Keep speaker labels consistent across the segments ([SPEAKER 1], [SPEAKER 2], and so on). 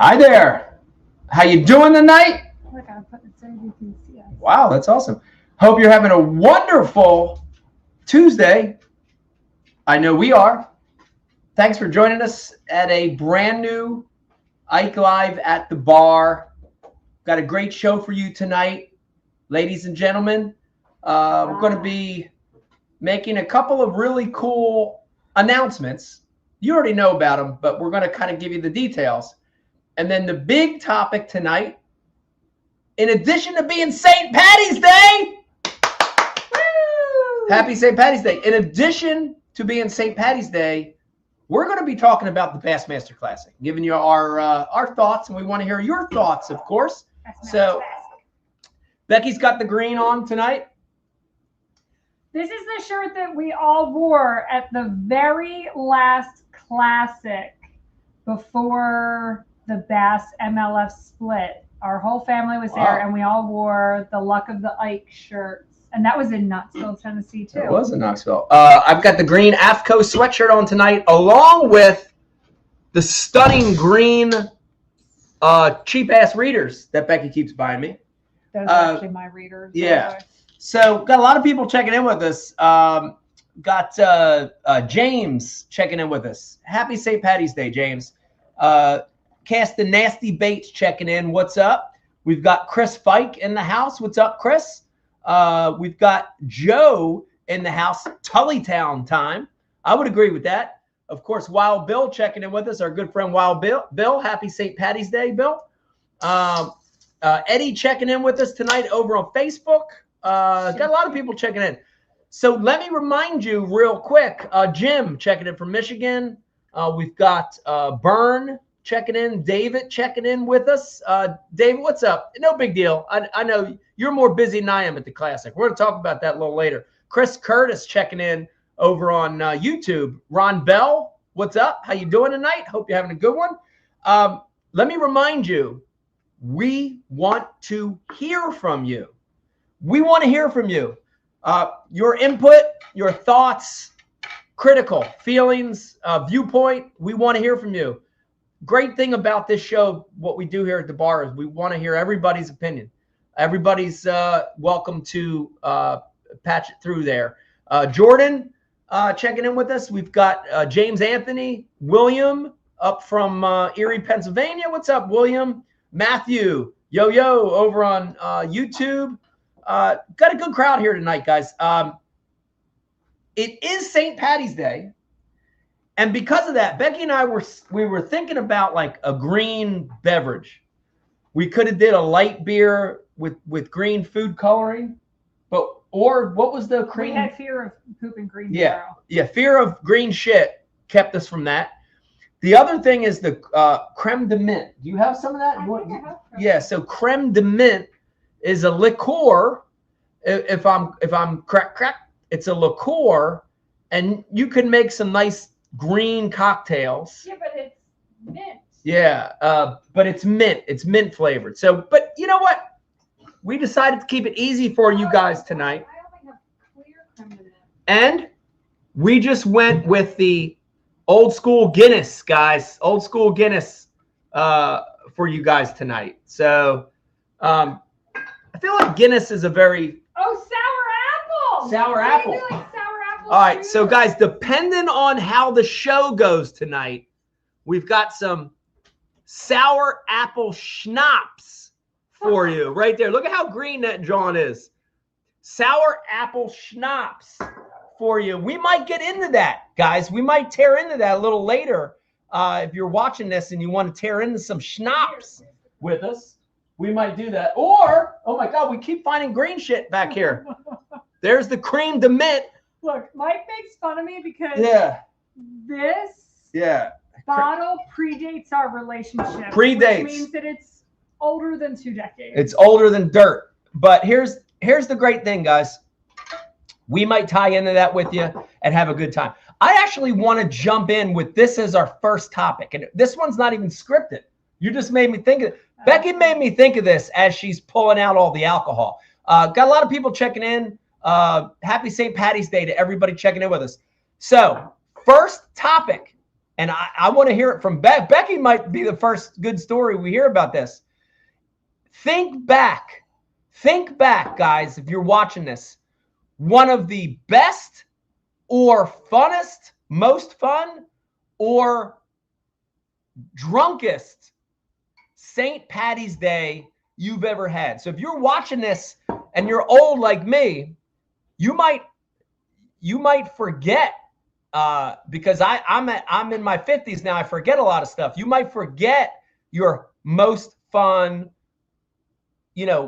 [SPEAKER 1] Hi there. How you doing tonight?
[SPEAKER 2] Look, I'll put it so you can see us.
[SPEAKER 1] Wow, that's awesome. Hope you're having a wonderful Tuesday. I know we are. Thanks for joining us at a brand new Ike Live at the Bar. Got a great show for you tonight, ladies and gentlemen. We're going to be making a couple of really cool announcements. You already know about them, but we're going to kind of give you the details. And then the big topic tonight, in addition to being St. Patty's Day, woo! Happy St. Patty's Day. In addition to being St. Patty's Day, we're going to be talking about the Bassmaster Classic, giving you our thoughts, and we want to hear your thoughts, of course. So, Becky's got the green on tonight.
[SPEAKER 2] This is the shirt that we all wore at the very last Classic before the Bass MLF split. Our whole family was there, and we all wore the Luck of the Ike shirts. And that was in Knoxville, Tennessee, too.
[SPEAKER 1] It was in Knoxville. I've got the green AFCO sweatshirt on tonight, along with the stunning green cheap-ass readers that Becky keeps buying me.
[SPEAKER 2] Those are actually my readers.
[SPEAKER 1] Yeah. So, got a lot of people checking in with us. Got James checking in with us. Happy St. Patty's Day, James. Cast the Nasty Baits checking in. What's up? We've got Chris Fike in the house. What's up, Chris? We've got Joe in the house. Tullytown time. I would agree with that. Of course, Wild Bill checking in with us. Our good friend Wild Bill. Happy St. Patty's Day, Bill. Eddie checking in with us tonight over on Facebook. Got a lot of people checking in. So let me remind you real quick. Jim checking in from Michigan. We've got Byrne checking in. David checking in with us. David, what's up? No big deal. I know you're more busy than I am at the Classic. We're going to talk about that a little later. Chris Curtis checking in over on YouTube. Ron Bell, what's up? How you doing tonight? Hope you're having a good one. Let me remind you, we want to hear from you. We want to hear from you. Your input, your thoughts, critical feelings, viewpoint. We want to hear from you. Great thing about this show, what we do here at the bar, is we want to hear everybody's opinion. Everybody's welcome to patch it through there. Jordan checking in with us. We've got James Anthony, William up from Erie, Pennsylvania. What's up, William? Matthew, yo over on YouTube. Got a good crowd here tonight, guys. It is St. Patty's Day, and because of that, Becky and I were thinking about like a green beverage. We could have did a light beer with green food coloring, or what was the cream?
[SPEAKER 2] We had fear of pooping green.
[SPEAKER 1] Yeah, fear of green shit kept us from that. The other thing is the creme de mint. Do you have some of that? Yeah, so creme de mint is a liqueur. If I'm correct, it's a liqueur, and you can make some nice green cocktails.
[SPEAKER 2] Yeah, but it's mint.
[SPEAKER 1] Yeah, but it's mint. It's mint flavored. So, but you know what? We decided to keep it easy for you guys tonight.
[SPEAKER 2] I only have clear creme de mint.
[SPEAKER 1] And we just went with the old school Guinness, guys. Old school Guinness for you guys tonight. So, I feel like Guinness is a very...
[SPEAKER 2] Oh, sour apple.
[SPEAKER 1] Sour apple.
[SPEAKER 2] Do like sour apple.
[SPEAKER 1] All right, so guys, depending on how the show goes tonight, we've got some sour apple schnapps for you right there. Look at how green that John is. Sour apple schnapps for you. We might get into that, guys. We might tear into that a little later. If you're watching this and you want to tear into some schnapps with us, we might do that. Or, oh my God, we keep finding green shit back here. There's the creme de mint.
[SPEAKER 2] Look, Mike makes fun of me because this bottle predates our relationship.
[SPEAKER 1] Predates.
[SPEAKER 2] Which means that it's older than 2 decades.
[SPEAKER 1] It's older than dirt. But here's the great thing, guys. We might tie into that with you and have a good time. I actually want to jump in with this as our first topic. And this one's not even scripted. You just made me think of it. Becky made me think of this as she's pulling out all the alcohol. Got a lot of people checking in. Happy St. Patty's Day to everybody checking in with us. So, first topic and I want to hear it from Becky. Might be the first good story we hear about this. Think back, guys, if you're watching this, one of the best or funnest, most fun or drunkest St. Patty's Day you've ever had. So if you're watching this and you're old like me, you might forget, because I'm in my 50s now. I forget a lot of stuff. You might forget your most fun,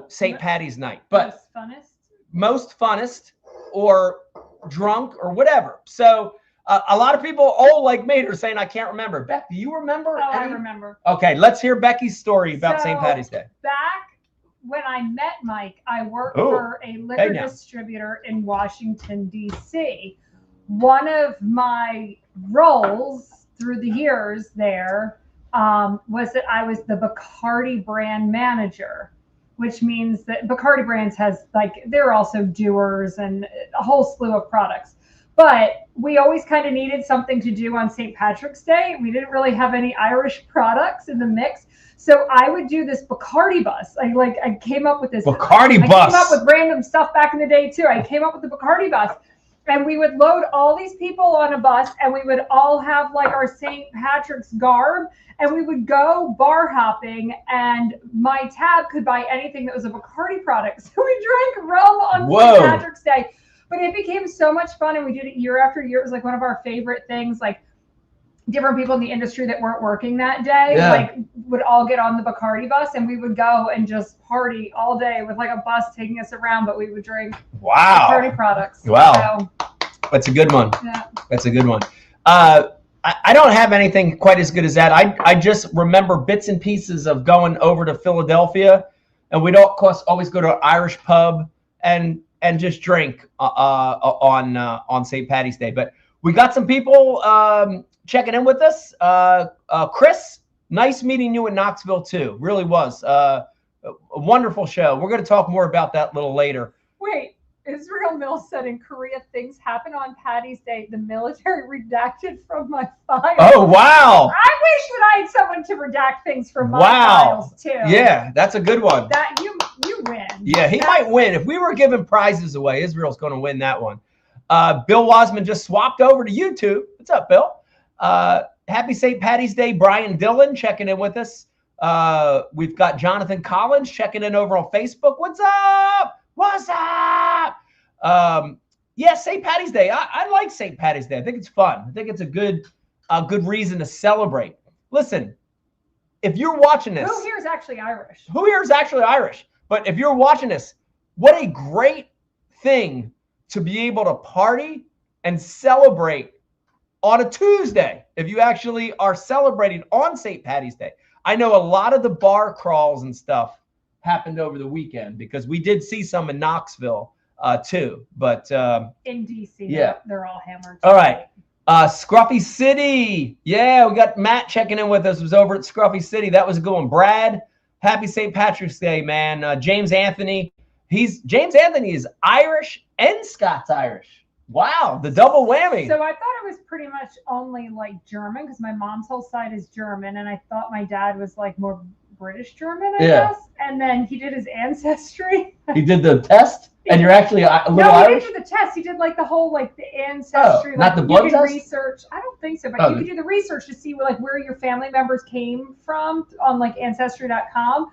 [SPEAKER 1] St. Patty's night, but most funnest or drunk or whatever. So a lot of people old like me are saying, I can't remember. Beck, do you remember?
[SPEAKER 2] Oh, I remember.
[SPEAKER 1] Okay, let's hear Becky's story about St. Patty's Day.
[SPEAKER 2] Back when I met Mike, I worked for a liquor distributor in Washington, D.C. One of my roles through the years there was that I was the Bacardi brand manager, which means that Bacardi brands has, they're also doers and a whole slew of products. But we always kind of needed something to do on St. Patrick's Day. We didn't really have any Irish products in the mix. So I would do this Bacardi bus. I came up with this
[SPEAKER 1] Bacardi bus.
[SPEAKER 2] I came up with random stuff back in the day too. I came up with the Bacardi bus. And we would load all these people on a bus, and we would all have our St. Patrick's garb, and we would go bar hopping, and my tab could buy anything that was a Bacardi product. So we drank rum on St. Patrick's Day. But it became so much fun, and we did it year after year. It was one of our favorite things. Different people in the industry that weren't working that day, would all get on the Bacardi bus, and we would go and just party all day with a bus taking us around, but we would drink Bacardi products.
[SPEAKER 1] Wow. So, that's a good one.
[SPEAKER 2] Yeah.
[SPEAKER 1] That's a good one. I don't have anything quite as good as that. I just remember bits and pieces of going over to Philadelphia, and we'd always go to an Irish pub and just drink on St. Patty's Day. But we got some people checking in with us. Chris, nice meeting you in Knoxville too. Really was a wonderful show. We're going to talk more about that a little later.
[SPEAKER 2] Wait, Israel Mills said in Korea things happen on Patty's Day. The military redacted from my files.
[SPEAKER 1] Oh, wow.
[SPEAKER 2] I wish that I had someone to redact things from my files too.
[SPEAKER 1] Yeah, that's a good one.
[SPEAKER 2] That you win.
[SPEAKER 1] Yeah, he might win. If we were giving prizes away, Israel's going to win that one. Bill Wasman just swapped over to YouTube. What's up, Bill? Happy St. Patty's Day. Brian Dillon checking in with us. We've got Jonathan Collins checking in over on Facebook. What's up? What's up? Yeah, St. Patty's Day. I like St. Patty's Day. I think it's fun. I think it's a good reason to celebrate. Listen, if you're watching this,
[SPEAKER 2] who here is actually Irish?
[SPEAKER 1] But if you're watching this, what a great thing to be able to party and celebrate on a Tuesday. If you actually are celebrating on St. Patty's Day. I know a lot of the bar crawls and stuff happened over the weekend because we did see some in Knoxville too. But
[SPEAKER 2] in DC,
[SPEAKER 1] yeah,
[SPEAKER 2] they're all hammered.
[SPEAKER 1] All right. Scruffy City. Yeah, we got Matt checking in with us. It was over at Scruffy City. That was a good one. Brad, happy St. Patrick's Day, man. James Anthony. James Anthony is Irish and Scots Irish. Wow, the double whammy.
[SPEAKER 2] So I thought it was pretty much only German because my mom's whole side is German, and I thought my dad was more British German, I guess. And then he did his ancestry.
[SPEAKER 1] He did the test, and you're actually a little Irish?
[SPEAKER 2] No, he didn't do the test. He did the whole the ancestry.
[SPEAKER 1] Not the blood test?
[SPEAKER 2] Research. I don't think so, but you could do the research to see where your family members came from on ancestry.com.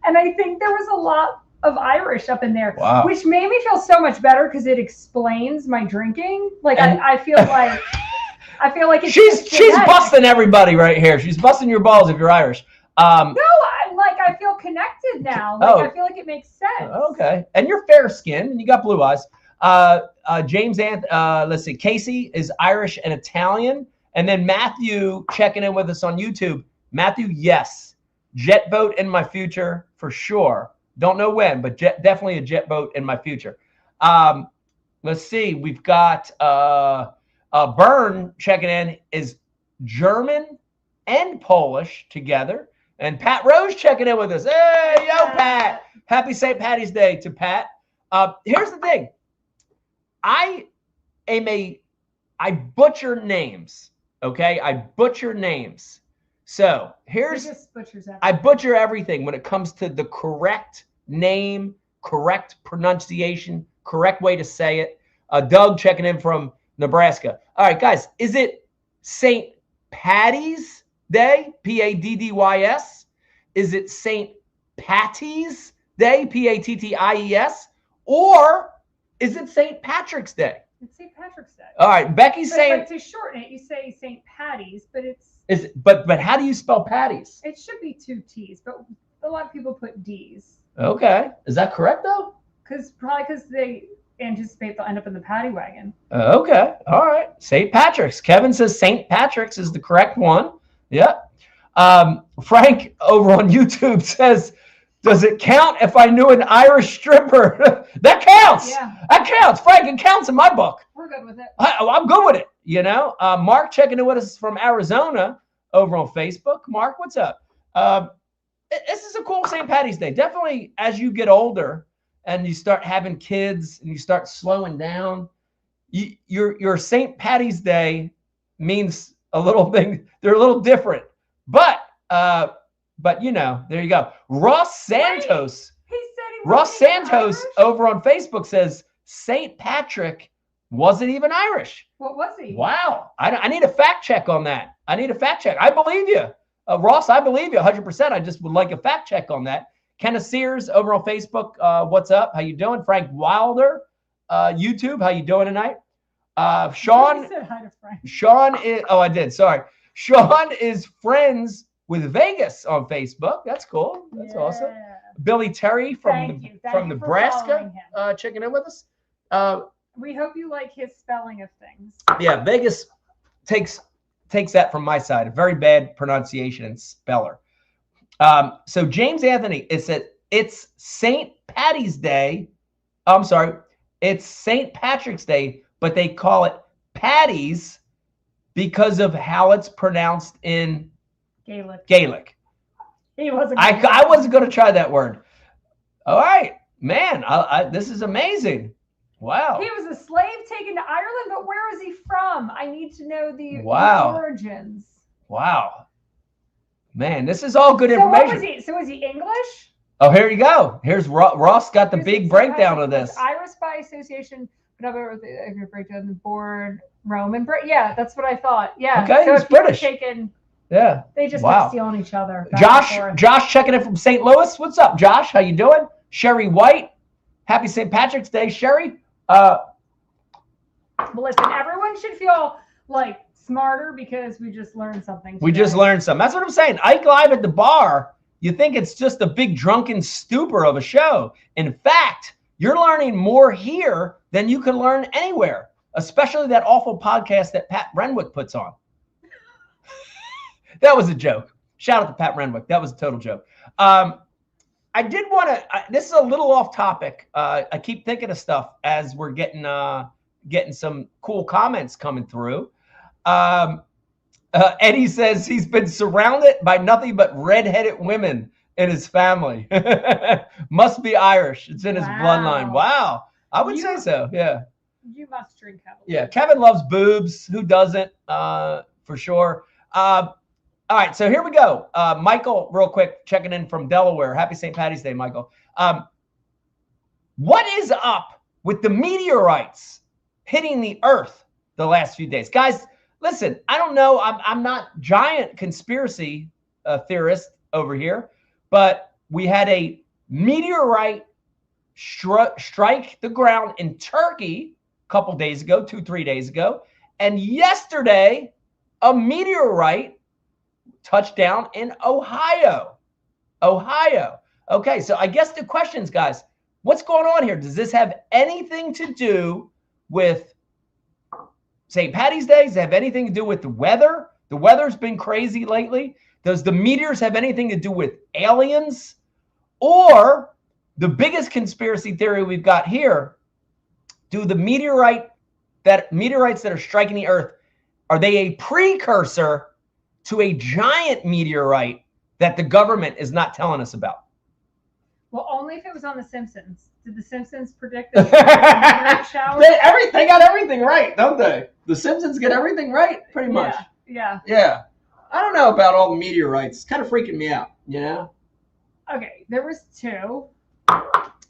[SPEAKER 2] And I think there was a lot of Irish up in there, which made me feel so much better because it explains my drinking. I feel like it's
[SPEAKER 1] she's busting everybody right here. She's busting your balls if you're Irish.
[SPEAKER 2] No, I feel connected now. I feel like it makes sense.
[SPEAKER 1] Okay, and you're fair skinned and you got blue eyes. Let's see, Casey is Irish and Italian, and then Matthew checking in with us on YouTube. Matthew, yes, jet boat in my future for sure. Don't know when, but definitely a jet boat in my future. Let's see. We've got Byrne checking in is German and Polish together. And Pat Rose checking in with us. Hey, yo, Pat. Happy St. Patty's Day to Pat. Here's the thing. I butcher names. Okay, I butcher names. So here's I butcher everything when it comes to the correct name, correct pronunciation, correct way to say it. Doug checking in from Nebraska. All right, guys, is it St. Patty's Day? Paddys? Is it St. Patty's Day? Patties? Or is it St. Patrick's Day?
[SPEAKER 2] It's St. Patrick's Day.
[SPEAKER 1] All right, Becky's saying.
[SPEAKER 2] But to shorten it, you say St. Patty's, but it's.
[SPEAKER 1] But how do you spell patties?
[SPEAKER 2] It should be 2 T's, but a lot of people put D's.
[SPEAKER 1] Okay, is that correct though?
[SPEAKER 2] Probably because they anticipate they'll end up in the paddy wagon.
[SPEAKER 1] Okay, all right. St. Patrick's. Kevin says St. Patrick's is the correct one. Yep. Frank over on YouTube says, does it count if I knew an Irish stripper? That counts.
[SPEAKER 2] Yeah.
[SPEAKER 1] That counts. Frank, it counts in my book.
[SPEAKER 2] We're good with it.
[SPEAKER 1] I'm good with it, you know. Mark checking in with us from Arizona over on Facebook. Mark, what's up? This is a cool St. Patty's Day. Definitely as you get older and you start having kids and you start slowing down, your St. Patty's Day means a little thing. They're a little different. But you know, there you go. Ross Santos. Ross Santos Irish? Over on Facebook says St. Patrick wasn't even Irish.
[SPEAKER 2] What was he?
[SPEAKER 1] Wow. I need a fact check on that. I need a fact check. I believe you. Ross, I believe you 100%. I just would like a fact check on that. Kenneth Sears over on Facebook. What's up? How you doing? Frank Wilder, YouTube. How you doing tonight? Sean.
[SPEAKER 2] Said hi to Frank.
[SPEAKER 1] Sean is. Oh, I did. Sorry. Sean is friends with Vegas on Facebook. That's cool. That's awesome. Billy Terry from Nebraska, checking in with us.
[SPEAKER 2] We hope you like his spelling of things.
[SPEAKER 1] Yeah, Vegas takes that from my side. A very bad pronunciation and speller. So James Anthony, it's St. Patty's Day. I'm sorry, it's St. Patrick's Day, but they call it Patties because of how it's pronounced in Gaelic.
[SPEAKER 2] He wasn't.
[SPEAKER 1] I wasn't going to try that word. All right, man. This is amazing. Wow.
[SPEAKER 2] He was a slave taken to Ireland, but where is he from? I need to know the origins.
[SPEAKER 1] Wow. Man, this is all good information.
[SPEAKER 2] So was he English?
[SPEAKER 1] Oh, here you go. Here's Ross got the big breakdown of this.
[SPEAKER 2] Irish by association, whatever the breakdown, the born Roman. Yeah, that's what I thought. Yeah.
[SPEAKER 1] Okay,
[SPEAKER 2] so
[SPEAKER 1] he's British.
[SPEAKER 2] Yeah. They just keep stealing each other.
[SPEAKER 1] Josh checking in from St. Louis. What's up, Josh? How you doing? Sherry White. Happy St. Patrick's Day, Sherry.
[SPEAKER 2] Well, listen, everyone should feel like smarter because we just learned something today.
[SPEAKER 1] We just learned something. That's what I'm saying. Ike Live at the bar, you think it's just a big drunken stupor of a show. In fact, you're learning more here than you can learn anywhere, especially that awful podcast that Pat Renwick puts on. That was a joke. Shout out to Pat Renwick. That was a total joke. I did want to, this is a little off topic. I keep thinking of stuff as we're getting some cool comments coming through. Eddie says he's been surrounded by nothing but redheaded women in his family. Must be Irish. It's in his bloodline. Wow. I would say so. Yeah.
[SPEAKER 2] You must drink heavily.
[SPEAKER 1] Yeah. Kevin loves boobs. Who doesn't? For sure. All right, so here we go. Michael, real quick, checking in from Delaware. Happy St. Patty's Day, Michael. What is up with the meteorites hitting the Earth the last few days? Guys, listen, I don't know. I'm not giant conspiracy theorist over here, but we had a meteorite strike the ground in Turkey a couple days ago, 2-3 days ago. And yesterday, a meteorite touchdown in Ohio. Okay, so I guess the questions, guys, what's going on here? Does this have anything to do with St. Patty's Day? Does it have anything to do with the weather? The weather's been crazy lately. Does the meteors have anything to do with aliens? Or the biggest conspiracy theory we've got here, do the meteorites that are striking the Earth, are they a precursor to a giant meteorite that the government is not telling us about?
[SPEAKER 2] Well, only if it was on The Simpsons. Did The Simpsons predict the meteorite shower?
[SPEAKER 1] They got everything right, don't they? The Simpsons get everything right, pretty much.
[SPEAKER 2] Yeah.
[SPEAKER 1] Yeah. I don't know about all the meteorites. It's kind of freaking me out, you know?
[SPEAKER 2] Okay, there was 2.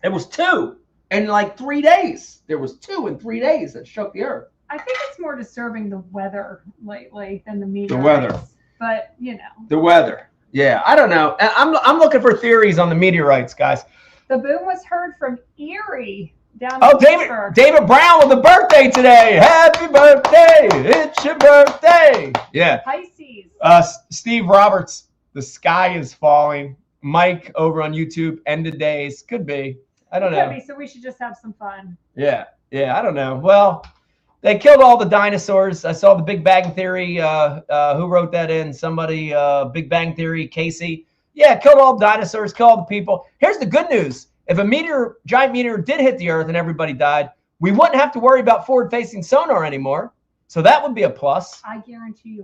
[SPEAKER 1] It was 2 in like 3 days. There was 2 in 3 days that shook the earth.
[SPEAKER 2] I think it's more disturbing the weather lately than the meteorites.
[SPEAKER 1] The weather.
[SPEAKER 2] But, you know.
[SPEAKER 1] The weather. Yeah, I don't know. I'm looking for theories on the meteorites, guys.
[SPEAKER 2] The boom was heard from Erie down
[SPEAKER 1] Oh,
[SPEAKER 2] in Pittsburgh.
[SPEAKER 1] David Brown with a birthday today. Happy birthday. It's your birthday. Yeah.
[SPEAKER 2] Pisces.
[SPEAKER 1] Steve Roberts, the sky is falling. Mike over on YouTube, end of days. Could be. I don't know.
[SPEAKER 2] Could be, so we should just have some fun.
[SPEAKER 1] Yeah. I don't know. Well, they killed all the dinosaurs. I saw the Big Bang Theory. Who wrote that in? Somebody, Big Bang Theory, Casey. Yeah, killed all the dinosaurs, killed all the people. Here's the good news. If a giant meteor did hit the earth and everybody died, we wouldn't have to worry about forward-facing sonar anymore. So that would be a plus.
[SPEAKER 2] I guarantee you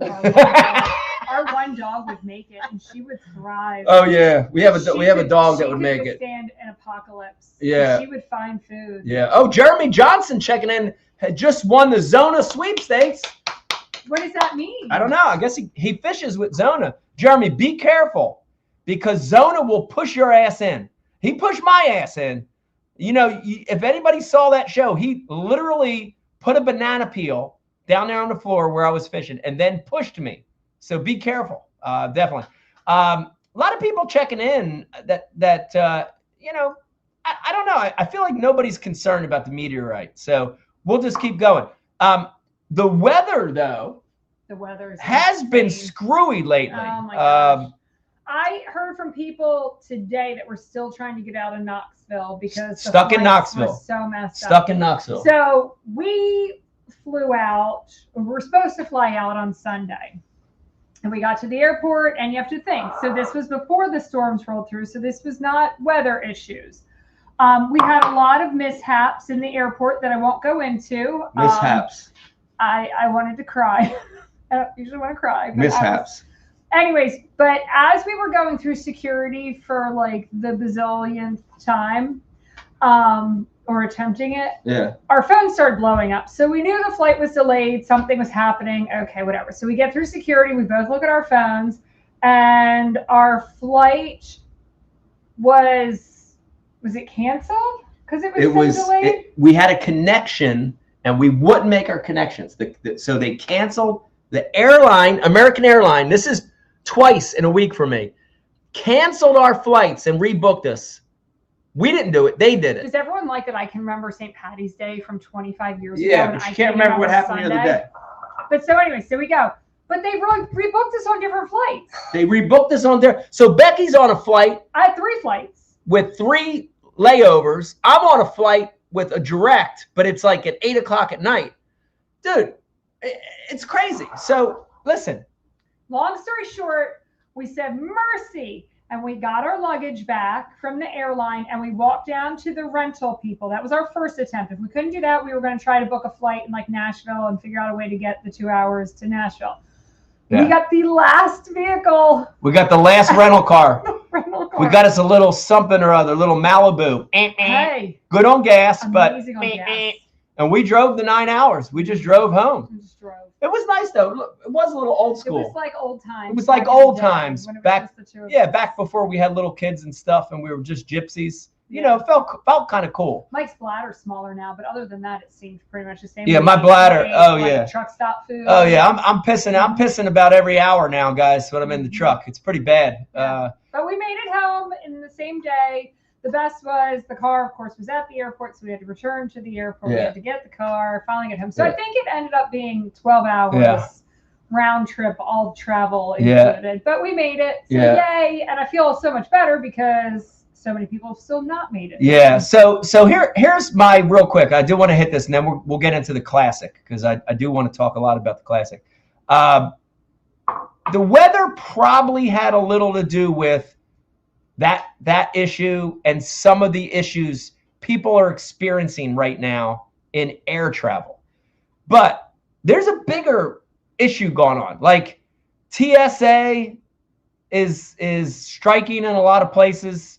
[SPEAKER 2] our one dog would make it, and she would thrive.
[SPEAKER 1] Oh yeah, we have a dog that would make it.
[SPEAKER 2] Stand an apocalypse.
[SPEAKER 1] Yeah,
[SPEAKER 2] she would find food.
[SPEAKER 1] Yeah. Oh, Jeremy Johnson checking in had just won the Zona Sweepstakes.
[SPEAKER 2] What does that mean?
[SPEAKER 1] I don't know. I guess he fishes with Zona. Jeremy, be careful because Zona will push your ass in. He pushed my ass in. You know, if anybody saw that show, he literally put a banana peel down there on the floor where I was fishing and then pushed me. So be careful, definitely. A lot of people checking in that you know, I don't know. I feel like nobody's concerned about the meteorite. So we'll just keep going. The weather, though, has been screwy lately.
[SPEAKER 2] Oh, my gosh. I heard from people today that were still trying to get out of Knoxville because
[SPEAKER 1] stuck in Knoxville.
[SPEAKER 2] Was so messed up.
[SPEAKER 1] Stuck in Knoxville.
[SPEAKER 2] So we flew out. We were supposed to fly out on Sunday. And we got to the airport, and you have to think. So this was before the storms rolled through. So this was not weather issues. We had a lot of mishaps in the airport that I won't go into.
[SPEAKER 1] Mishaps.
[SPEAKER 2] I wanted to cry. I don't usually want to cry.
[SPEAKER 1] Mishaps.
[SPEAKER 2] Anyways, but as we were going through security for like the bazillionth time, or attempting it,
[SPEAKER 1] yeah,
[SPEAKER 2] our phone started blowing up. So we knew the flight was delayed, something was happening. Okay, whatever. So we get through security, we both look at our phones, and our flight was it canceled? Because it was delayed?
[SPEAKER 1] We had a connection and we wouldn't make our connections. So they canceled the airline, American Airline. This is twice in a week for me. Canceled our flights and rebooked us. We didn't do it. They did it.
[SPEAKER 2] Does everyone like that I can remember St. Patty's Day from 25 years ago?
[SPEAKER 1] Yeah, but you can't remember what happened the other day.
[SPEAKER 2] But so anyway, so we go. But they rebooked us on different flights.
[SPEAKER 1] They rebooked us on there. So Becky's on a flight.
[SPEAKER 2] I had 3 flights.
[SPEAKER 1] With 3 layovers. I'm on a flight with a direct, but it's like at 8 o'clock at night. Dude, it's crazy. So listen.
[SPEAKER 2] Long story short, we said mercy. And we got our luggage back from the airline and we walked down to the rental people. That was our first attempt. If we couldn't do that, we were going to try to book a flight in like Nashville and figure out a way to get the 2 hours to Nashville. Yeah. We got the last vehicle.
[SPEAKER 1] We got the last rental car. We got us a little something or other, little Malibu.
[SPEAKER 2] Hey.
[SPEAKER 1] Good on gas,
[SPEAKER 2] amazing on gas.
[SPEAKER 1] And we drove the 9 hours. We just drove home.
[SPEAKER 2] We just drove.
[SPEAKER 1] It was nice though. Look, it was a little old school.
[SPEAKER 2] It was like old times.
[SPEAKER 1] It was like old times back.
[SPEAKER 2] Yeah,
[SPEAKER 1] back before we had little kids and stuff, and we were just gypsies. You know, felt kind of cool.
[SPEAKER 2] Mike's bladder's smaller now, but other than that, it seemed pretty much the same.
[SPEAKER 1] Yeah, my bladder. Yeah.
[SPEAKER 2] Truck stop food.
[SPEAKER 1] Oh yeah, I'm pissing. I'm pissing about every hour now, guys. When I'm in the truck, it's pretty bad.
[SPEAKER 2] Yeah. But we made it home in the same day. The best was the car, of course, was at the airport, so we had to return to the airport. We had to get the car, finally get home. So I think it ended up being 12 hours round trip, all travel included. But we made it. So yay! And I feel so much better because so many people have still not made it.
[SPEAKER 1] Yeah. So here's my real quick. I do want to hit this, and then we'll get into the classic because I do want to talk a lot about the classic. The weather probably had a little to do with that issue and some of the issues people are experiencing right now in air travel. But there's a bigger issue going on. Like TSA is striking in a lot of places.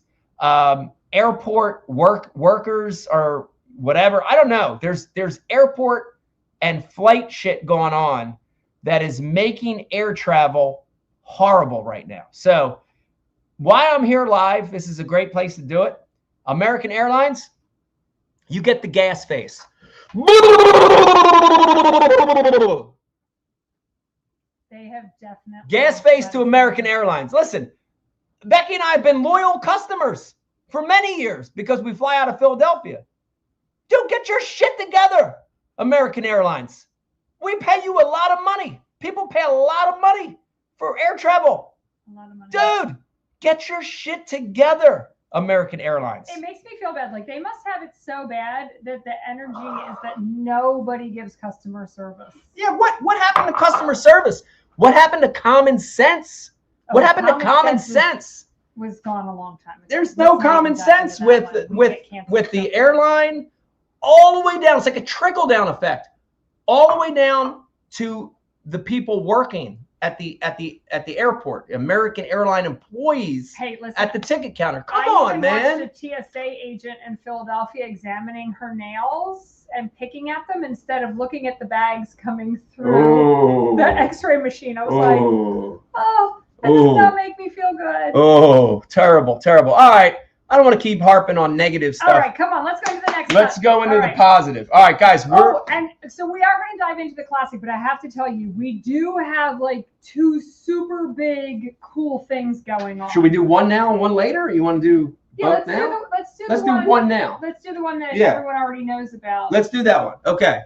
[SPEAKER 1] Airport workers or whatever. I don't know. There's airport and flight shit going on that is making air travel horrible right now. So why I'm here live, this is a great place to do it. American Airlines, you get the gas face.
[SPEAKER 2] They have definitely
[SPEAKER 1] gas face to American Airlines. Listen, Becky and I have been loyal customers for many years because we fly out of Philadelphia. Dude, get your shit together, American Airlines. We pay you a lot of money. People pay a lot of money for air travel.
[SPEAKER 2] A lot of money.
[SPEAKER 1] Dude, get your shit together, American Airlines.
[SPEAKER 2] It makes me feel bad. Like, they must have it so bad that the energy is that nobody gives customer service.
[SPEAKER 1] Yeah, what happened to customer service? What happened to common sense? What happened to common sense?
[SPEAKER 2] Was gone a long time ago.
[SPEAKER 1] There's no common sense with the airline all the way down. It's like a trickle-down effect. All the way down to the people working at the airport, American airline employees.
[SPEAKER 2] Hey, listen,
[SPEAKER 1] at the ticket counter. Come on, man.
[SPEAKER 2] I watched a TSA agent in Philadelphia examining her nails and picking at them instead of looking at the bags coming through the X-ray machine. I was like, oh, that does not make me feel good.
[SPEAKER 1] Oh, terrible, terrible. All right. I don't want to keep harping on negative stuff.
[SPEAKER 2] All right, come on. Let's go to the next
[SPEAKER 1] Let's go into the positive. All right, guys.
[SPEAKER 2] And so we are going to dive into the classic, but I have to tell you, we do have like two super big, cool things going on.
[SPEAKER 1] Should we do one now and one later? Or you want to do both now?
[SPEAKER 2] Let's do
[SPEAKER 1] one now.
[SPEAKER 2] Let's do the one that everyone already knows about.
[SPEAKER 1] Let's do that one. Okay.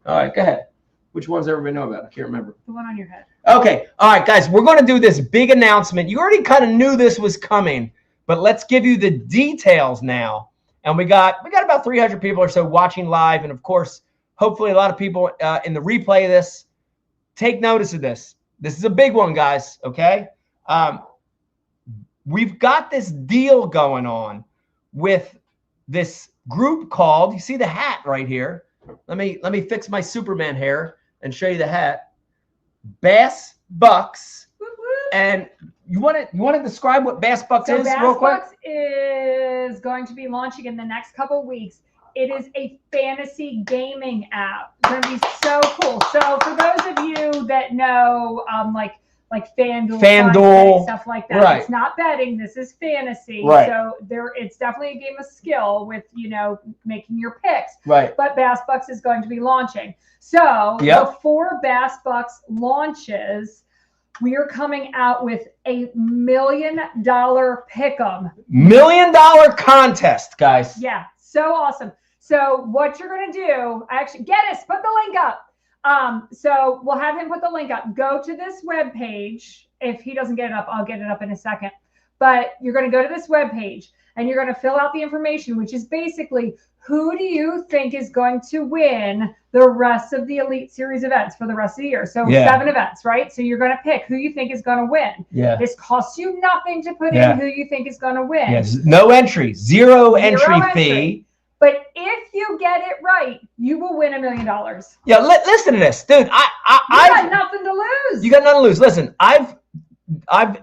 [SPEAKER 1] All right, go ahead. Which ones everybody know about? I can't remember.
[SPEAKER 2] The one on your head.
[SPEAKER 1] Okay. All right, guys. We're going to do this big announcement. You already kind of knew this was coming. But let's give you the details now. And we got about 300 people or so watching live. And of course, hopefully a lot of people in the replay of this. Take notice of this. This is a big one, guys. Okay. We've got this deal going on with this group called, you see the hat right here. Let me fix my Superman hair and show you the hat. Bass Bucks. And you want to describe what Bass Bucks is real quick?
[SPEAKER 2] Bass Bucks is going to be launching in the next couple of weeks. It is a fantasy gaming app. It's going to be so cool. So for those of you that know, like FanDuel, stuff like that,
[SPEAKER 1] right.
[SPEAKER 2] It's not betting. This is fantasy.
[SPEAKER 1] Right.
[SPEAKER 2] So it's definitely a game of skill with making your picks.
[SPEAKER 1] Right.
[SPEAKER 2] But Bass Bucks is going to be launching. So before Bass Bucks launches, we are coming out with $1 million pick'em.
[SPEAKER 1] $1 million contest, guys.
[SPEAKER 2] Yeah, so awesome. So what you're going to do, actually, Geddes, put the link up. So we'll have him put the link up. Go to this webpage. If he doesn't get it up, I'll get it up in a second. But you're going to go to this webpage and you're going to fill out the information, which is basically, who do you think is going to win the rest of the Elite Series events for the rest of the year? So 7 events, right? So you're going to pick who you think is going to win. Yeah. This costs you nothing to put in who you think is going to win. Yes.
[SPEAKER 1] No entry, zero entry fee.
[SPEAKER 2] But if you get it right, you will win $1 million.
[SPEAKER 1] Yeah, listen to this, dude.
[SPEAKER 2] I got nothing to lose.
[SPEAKER 1] You got nothing to lose. Listen, I've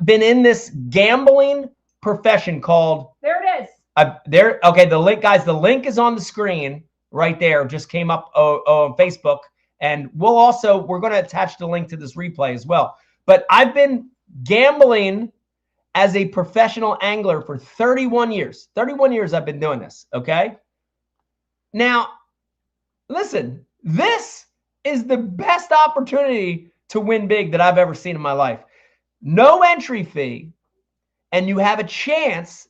[SPEAKER 1] been in this gambling profession called.
[SPEAKER 2] There it is.
[SPEAKER 1] Okay, the link, guys. The link is on the screen right there. Just came up on Facebook, and we're going to attach the link to this replay as well. But I've been gambling as a professional angler for 31 years. 31 years I've been doing this. Okay. Now, listen. This is the best opportunity to win big that I've ever seen in my life. No entry fee, and you have a chance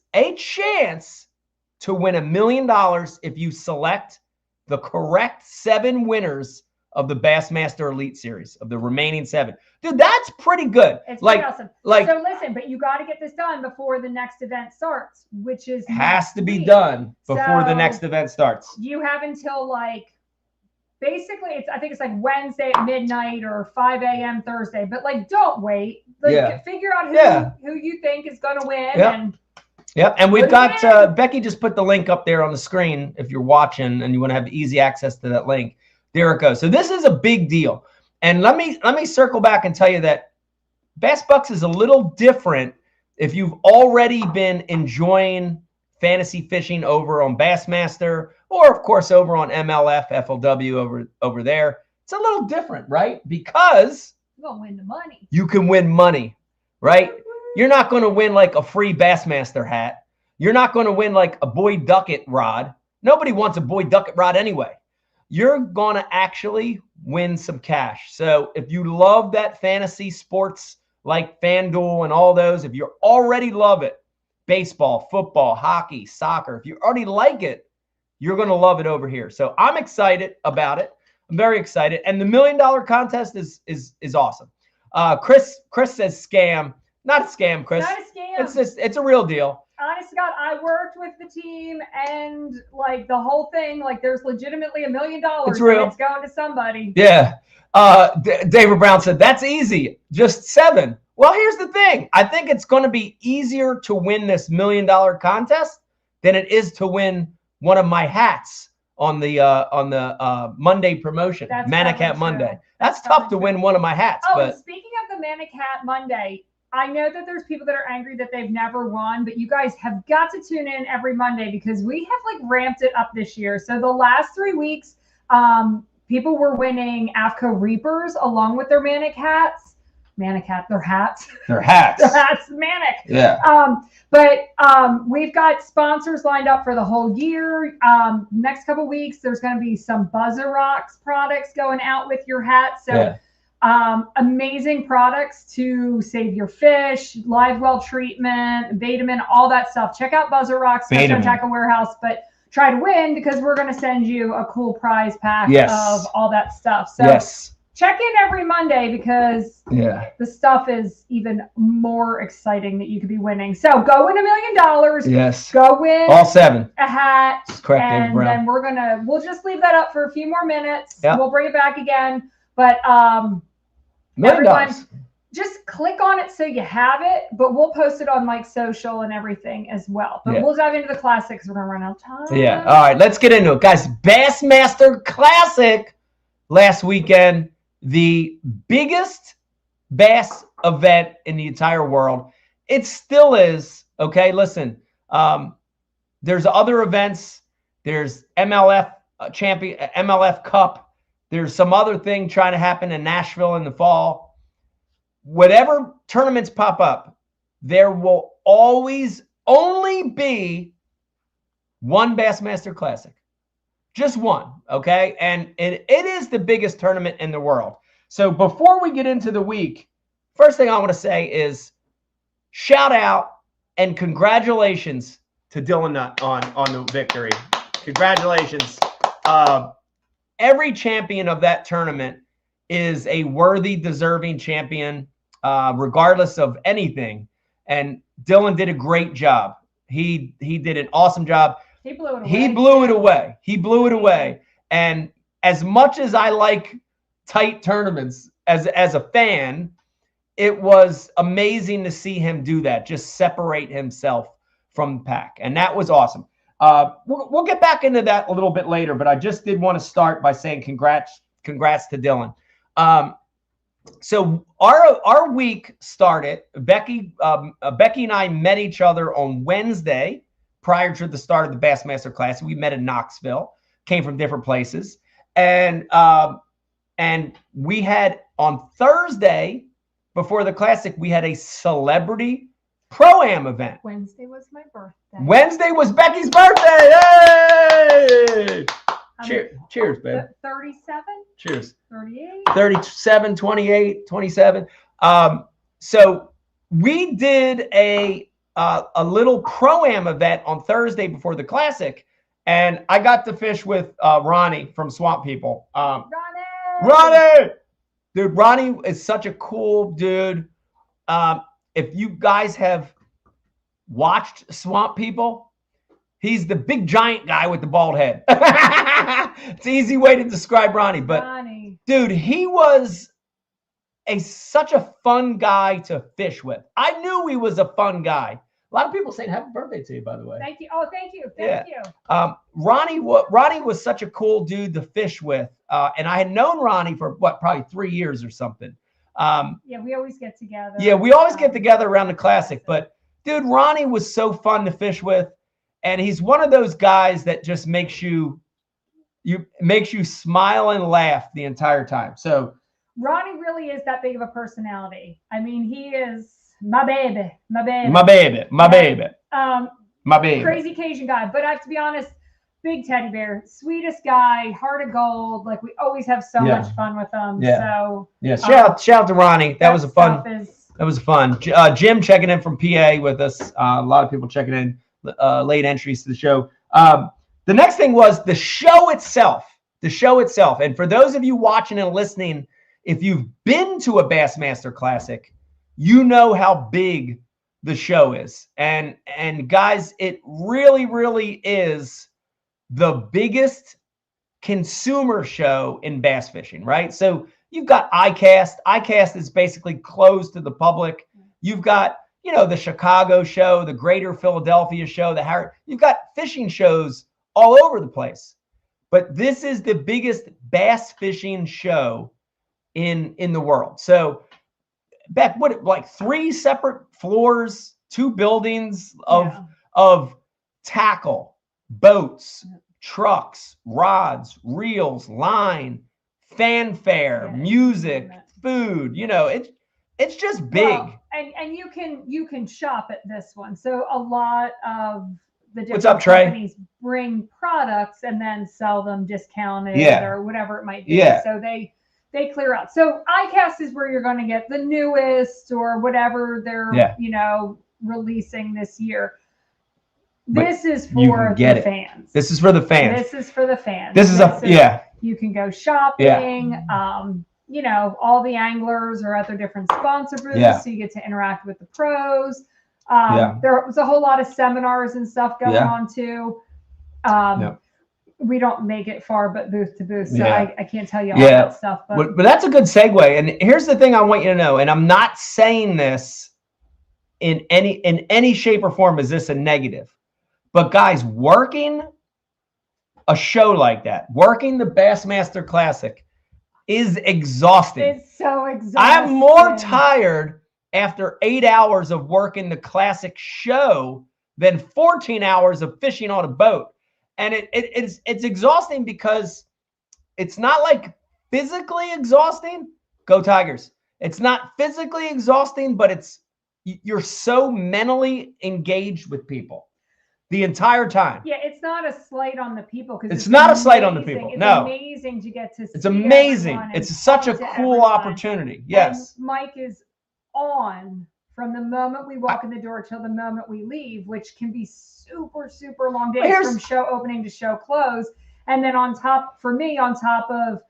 [SPEAKER 1] to win $1 million if you select the correct 7 winners of the Bassmaster Elite Series, of the remaining 7. Dude, that's pretty good.
[SPEAKER 2] It's pretty awesome. So listen, but you got to get this done before the next event starts, which is
[SPEAKER 1] has to be done before the next event starts.
[SPEAKER 2] You have until basically, I think it's like Wednesday at midnight or 5 a.m. Thursday. But don't wait. Figure out who you think is going to win.
[SPEAKER 1] And we've got Becky just put the link up there on the screen if you're watching and you want to have easy access to that link. There it goes. So this is a big deal. And let me circle back and tell you that Bass Bucks is a little different if you've already been enjoying fantasy fishing over on Bassmaster or, of course, over on MLF, FLW over there. It's a little different, right? Because
[SPEAKER 2] You're going to win the money.
[SPEAKER 1] You can win money, right? You're not going to win like a free Bassmaster hat. You're not going to win like a Boyd Duckett rod. Nobody wants a Boyd Duckett rod anyway. You're going to actually win some cash. So if you love that fantasy sports like FanDuel and all those, if you already love it, baseball, football, hockey, soccer, if you already like it, you're going to love it over here. So I'm excited about it. I'm very excited. And the $1 million contest is awesome. Chris says scam. Not a scam, Chris.
[SPEAKER 2] Not a scam.
[SPEAKER 1] It's a real deal.
[SPEAKER 2] Honest to God, I worked with the team and like the whole thing, like there's legitimately $1 million.
[SPEAKER 1] It's real.
[SPEAKER 2] It's going to somebody.
[SPEAKER 1] Yeah. David Brown said, that's easy. Just 7. Well, here's the thing. I think it's going to be easier to win this $1 million contest than it is to win one of my hats on the Monday promotion, Manic Hat Monday. That's tough to win one of my hats.
[SPEAKER 2] Oh,
[SPEAKER 1] but
[SPEAKER 2] speaking of the Manic Hat Monday, I know that there's people that are angry that they've never won, but you guys have got to tune in every Monday because we have like ramped it up this year. So the last 3 weeks, people were winning AFCO Reapers along with their Manic hats. Manic hat, their hats.
[SPEAKER 1] Their hats.
[SPEAKER 2] Their hats, Manic.
[SPEAKER 1] Yeah.
[SPEAKER 2] But we've got sponsors lined up for the whole year. Next couple weeks, there's going to be some Buzzer Rocks products going out with your hat. So.
[SPEAKER 1] Yeah.
[SPEAKER 2] Amazing products to save your fish, live well treatment, Betamin, all that stuff. Check out Buzzer Rocks, especially on Tackle Warehouse, but try to win because we're going to send you a cool prize pack of all that stuff. So check in every Monday because the stuff is even more exciting that you could be winning. So go win $1 million.
[SPEAKER 1] Yes.
[SPEAKER 2] Go win
[SPEAKER 1] all 7.
[SPEAKER 2] A hat.
[SPEAKER 1] Correct,
[SPEAKER 2] and then we'll just leave that up for a few more minutes.
[SPEAKER 1] Yep.
[SPEAKER 2] We'll bring it back again. But everyone, just click on it so you have it, but we'll post it on Mike's social and everything as well. But we'll dive into the classics. We're going to run out of time.
[SPEAKER 1] Yeah. All right, let's get into it. Guys, Bassmaster Classic last weekend, the biggest bass event in the entire world. It still is. Okay, listen, there's other events. There's MLF MLF Cup. There's some other thing trying to happen in Nashville in the fall. Whatever tournaments pop up, there will always only be one Bassmaster Classic. Just one, okay? And it is the biggest tournament in the world. So before we get into the week, first thing I want to say is shout out and congratulations to Dylan Nutt on the victory. Congratulations. Every champion of that tournament is a worthy, deserving champion, regardless of anything. And Dylan did a great job. He did an awesome job.
[SPEAKER 2] He blew it away.
[SPEAKER 1] He blew it away. And as much as I like tight tournaments as a fan, it was amazing to see him do that, just separate himself from the pack. And that was awesome. We'll get back into that a little bit later, but I just did want to start by saying congrats to Dylan. So our week started. Becky and I met each other on Wednesday prior to the start of the Bassmaster Classic. We met in Knoxville, came from different places, and we had on Thursday before the Classic we had a celebrity Pro-Am event.
[SPEAKER 2] Wednesday was my birthday.
[SPEAKER 1] Wednesday was Becky's birthday. Yay! Cheers, babe.
[SPEAKER 2] 37?
[SPEAKER 1] Cheers.
[SPEAKER 2] 38?
[SPEAKER 1] 37, 28, 27. So we did a little Pro-Am event on Thursday before the Classic, and I got to fish with Ronnie from Swamp People. Ronnie! Dude, Ronnie is such a cool dude. If you guys have watched Swamp People, he's the big giant guy with the bald head. It's an easy way to describe Ronnie. But dude, he was such a fun guy to fish with. I knew he was a fun guy. A lot of people saying happy birthday to you, by the way.
[SPEAKER 2] Thank you. Oh, thank you. Thank you.
[SPEAKER 1] Ronnie was such a cool dude to fish with. And I had known Ronnie for probably 3 years or something.
[SPEAKER 2] Yeah, we always get together.
[SPEAKER 1] Yeah, we always get together around the Classic. But dude, Ronnie was so fun to fish with, and he's one of those guys that just makes you smile and laugh the entire time. So
[SPEAKER 2] Ronnie really is that big of a personality. I mean, he is my baby, my baby,
[SPEAKER 1] My baby, my baby, my baby.
[SPEAKER 2] Crazy Cajun guy. But I have to be honest, big teddy bear, sweetest guy, heart of gold. Like, we always have so much fun with him. So
[SPEAKER 1] yeah, shout out to Ronnie. That was a fun. That was fun. Jim checking in from PA with us. A lot of people checking in, late entries to the show. The next thing was the show itself. The show itself. And for those of you watching and listening, if you've been to a Bassmaster Classic, you know how big the show is. And guys, it really, really is the biggest consumer show in bass fishing, right? So you've got ICAST. ICAST is basically closed to the public. You've got, you know, the Chicago show, the Greater Philadelphia show, the Harry. You've got fishing shows all over the place. But this is the biggest bass fishing show in the world. So, Beck, what, like 3 separate floors, 2 buildings of tackle, boats, trucks, rods, reels, line, fanfare, music, food. You know, it's just big.
[SPEAKER 2] Well, and you can shop at this one. So a lot of the different companies bring products and then sell them discounted or whatever it might be. So they clear out. So ICAST is where you're going to get the newest or whatever they're you know, releasing this year. This is for the fans.
[SPEAKER 1] This is for the fans.
[SPEAKER 2] This is for the fans.
[SPEAKER 1] This is
[SPEAKER 2] you can go shopping. You know, all the anglers are at their different sponsor booths, so you get to interact with the pros. There was a whole lot of seminars and stuff going on too. We don't make it far, but booth to booth, so I can't tell you all that stuff.
[SPEAKER 1] But that's a good segue. And here's the thing I want you to know, and I'm not saying this in any shape or form is this a negative, but guys, working a show like that, working the Bassmaster Classic is exhausting.
[SPEAKER 2] It's so exhausting.
[SPEAKER 1] I'm more tired after 8 hours of working the classic show than 14 hours of fishing on a boat. And it's exhausting because it's not like physically exhausting. Go Tigers. It's not physically exhausting, but you're so mentally engaged with people the entire time.
[SPEAKER 2] Yeah, it's not a slight on the people, because
[SPEAKER 1] it's not a slight on the people.
[SPEAKER 2] It's
[SPEAKER 1] no,
[SPEAKER 2] amazing to get to see.
[SPEAKER 1] It's amazing. It's such a cool opportunity. Yes,
[SPEAKER 2] and Mike is on from the moment we walk in the door till the moment we leave, which can be super, super long days from show opening to show close. And then on top of,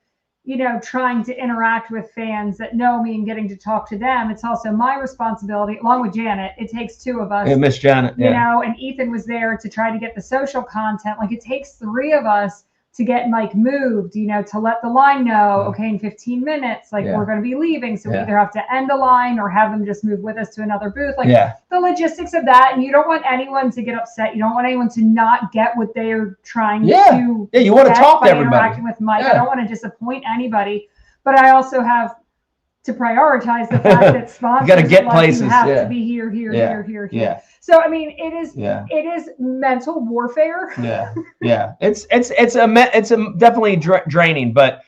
[SPEAKER 2] you know, trying to interact with fans that know me and getting to talk to them, it's also my responsibility, along with Janet. It takes 2 of us.
[SPEAKER 1] Hey, Miss Janet.
[SPEAKER 2] You know, and Ethan was there to try to get the social content. Like, it takes 3 of us to get Mike moved, you know, to let the line know, okay, in 15 minutes, like we're going to be leaving. So we either have to end the line or have them just move with us to another booth. Like the logistics of that. And you don't want anyone to get upset. You don't want anyone to not get what they're trying to
[SPEAKER 1] you want to talk to everybody.
[SPEAKER 2] Interacting with Mike. I don't want to disappoint anybody, but I also have to prioritize the fact that sponsors
[SPEAKER 1] you got to get places.
[SPEAKER 2] You have to be here.
[SPEAKER 1] Yeah.
[SPEAKER 2] So I mean, it is mental warfare.
[SPEAKER 1] It's definitely draining, but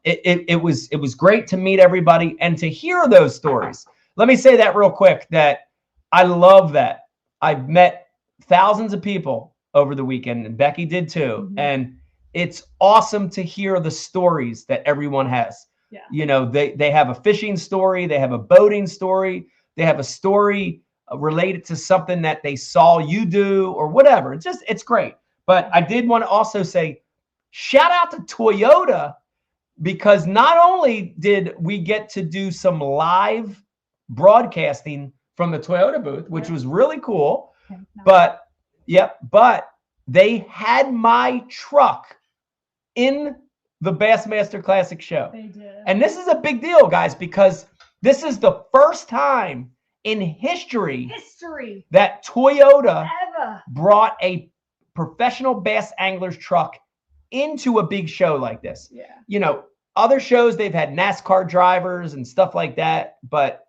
[SPEAKER 1] it was great to meet everybody and to hear those stories. Let me say that real quick, that I love that. I've met thousands of people over the weekend, and Becky did too. And it's awesome to hear the stories that everyone has. You know, they have a fishing story, they have a boating story, they have a story related to something that they saw you do or whatever. It's great. But I did want to also say, shout out to Toyota, because not only did we get to do some live broadcasting from the Toyota booth, which was really cool, but they had my truck in the Bassmaster Classic show.
[SPEAKER 2] They did.
[SPEAKER 1] And this is a big deal, guys, because this is the first time in history that Toyota brought a professional bass angler's truck into a big show like this. You know, other shows, they've had NASCAR drivers and stuff like that, but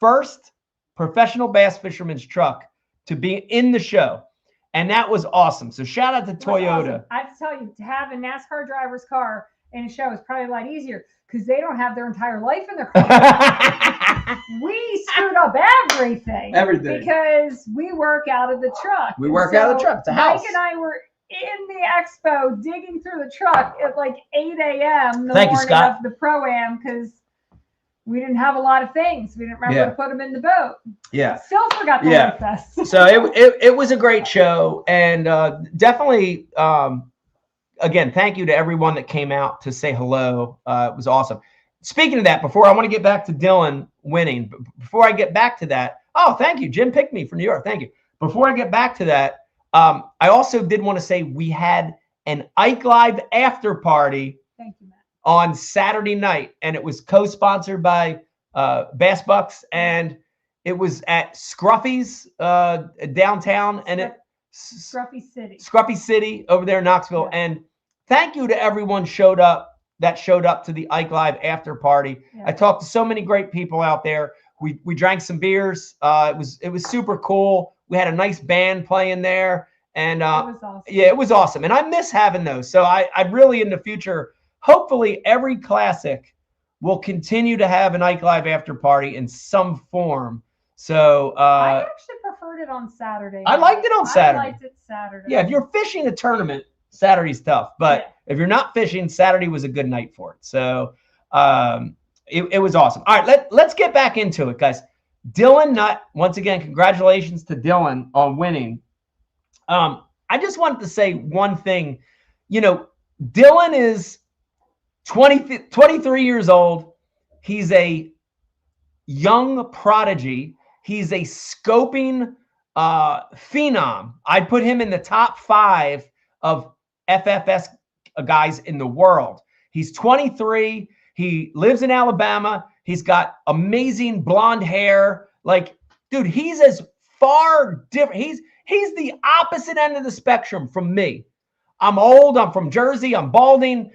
[SPEAKER 1] first professional bass fisherman's truck to be in the show. And that was awesome. So shout out to Toyota.
[SPEAKER 2] Awesome. I have to tell you, to have a NASCAR driver's car in a show is probably a lot easier because they don't have their entire life in their car. We screwed up everything.
[SPEAKER 1] Everything.
[SPEAKER 2] Because we work out of the truck.
[SPEAKER 1] We work out of the truck. It's a house.
[SPEAKER 2] Mike and I were in the expo digging through the truck at like 8 a.m. the
[SPEAKER 1] Thank you,
[SPEAKER 2] morning
[SPEAKER 1] Scott.
[SPEAKER 2] of the Pro-Am because we didn't have a lot of things. We didn't remember to put them in the boat.
[SPEAKER 1] Yeah.
[SPEAKER 2] Still forgot the Life Fest.
[SPEAKER 1] So it was a great show, and definitely, again, thank you to everyone that came out to say hello. It was awesome. Speaking of that, before I want to get back to Dylan winning, but before I get back to that, oh, thank you. Jim picked me from New York. Thank you. Before I get back to that, I also did want to say we had an Ike Live after party.
[SPEAKER 2] Thank you, Matt.
[SPEAKER 1] On Saturday night, and it was co-sponsored by Bass Bucks, and it was at Scruffy's downtown, and Scruffy City over there in Knoxville.
[SPEAKER 2] Yeah.
[SPEAKER 1] And thank you to everyone that showed up to the Ike Live after party.
[SPEAKER 2] Yeah.
[SPEAKER 1] I talked to so many great people out there. We drank some beers. It was super cool. We had a nice band playing there, and
[SPEAKER 2] it was awesome.
[SPEAKER 1] Yeah, it was awesome. And I miss having those. So I'd really in the future. Hopefully, every classic will continue to have an Ike Live after party in some form. So
[SPEAKER 2] I actually preferred it on Saturday.
[SPEAKER 1] I liked it on Saturday.
[SPEAKER 2] I liked it Saturday.
[SPEAKER 1] Yeah, if you're fishing a tournament, Saturday's tough. But if you're not fishing, Saturday was a good night for it. So it was awesome. All right, let's get back into it, guys. Dylan Nutt, once again, congratulations to Dylan on winning. I just wanted to say one thing. You know, Dylan is 23 years old. He's a young prodigy. He's a scoping phenom. I'd put him in the top 5 of FFS guys in the world. He's 23. He lives in Alabama. He's got amazing blonde hair. Like, dude, he's as far different. He's the opposite end of the spectrum from me. I'm old. I'm from Jersey. I'm balding.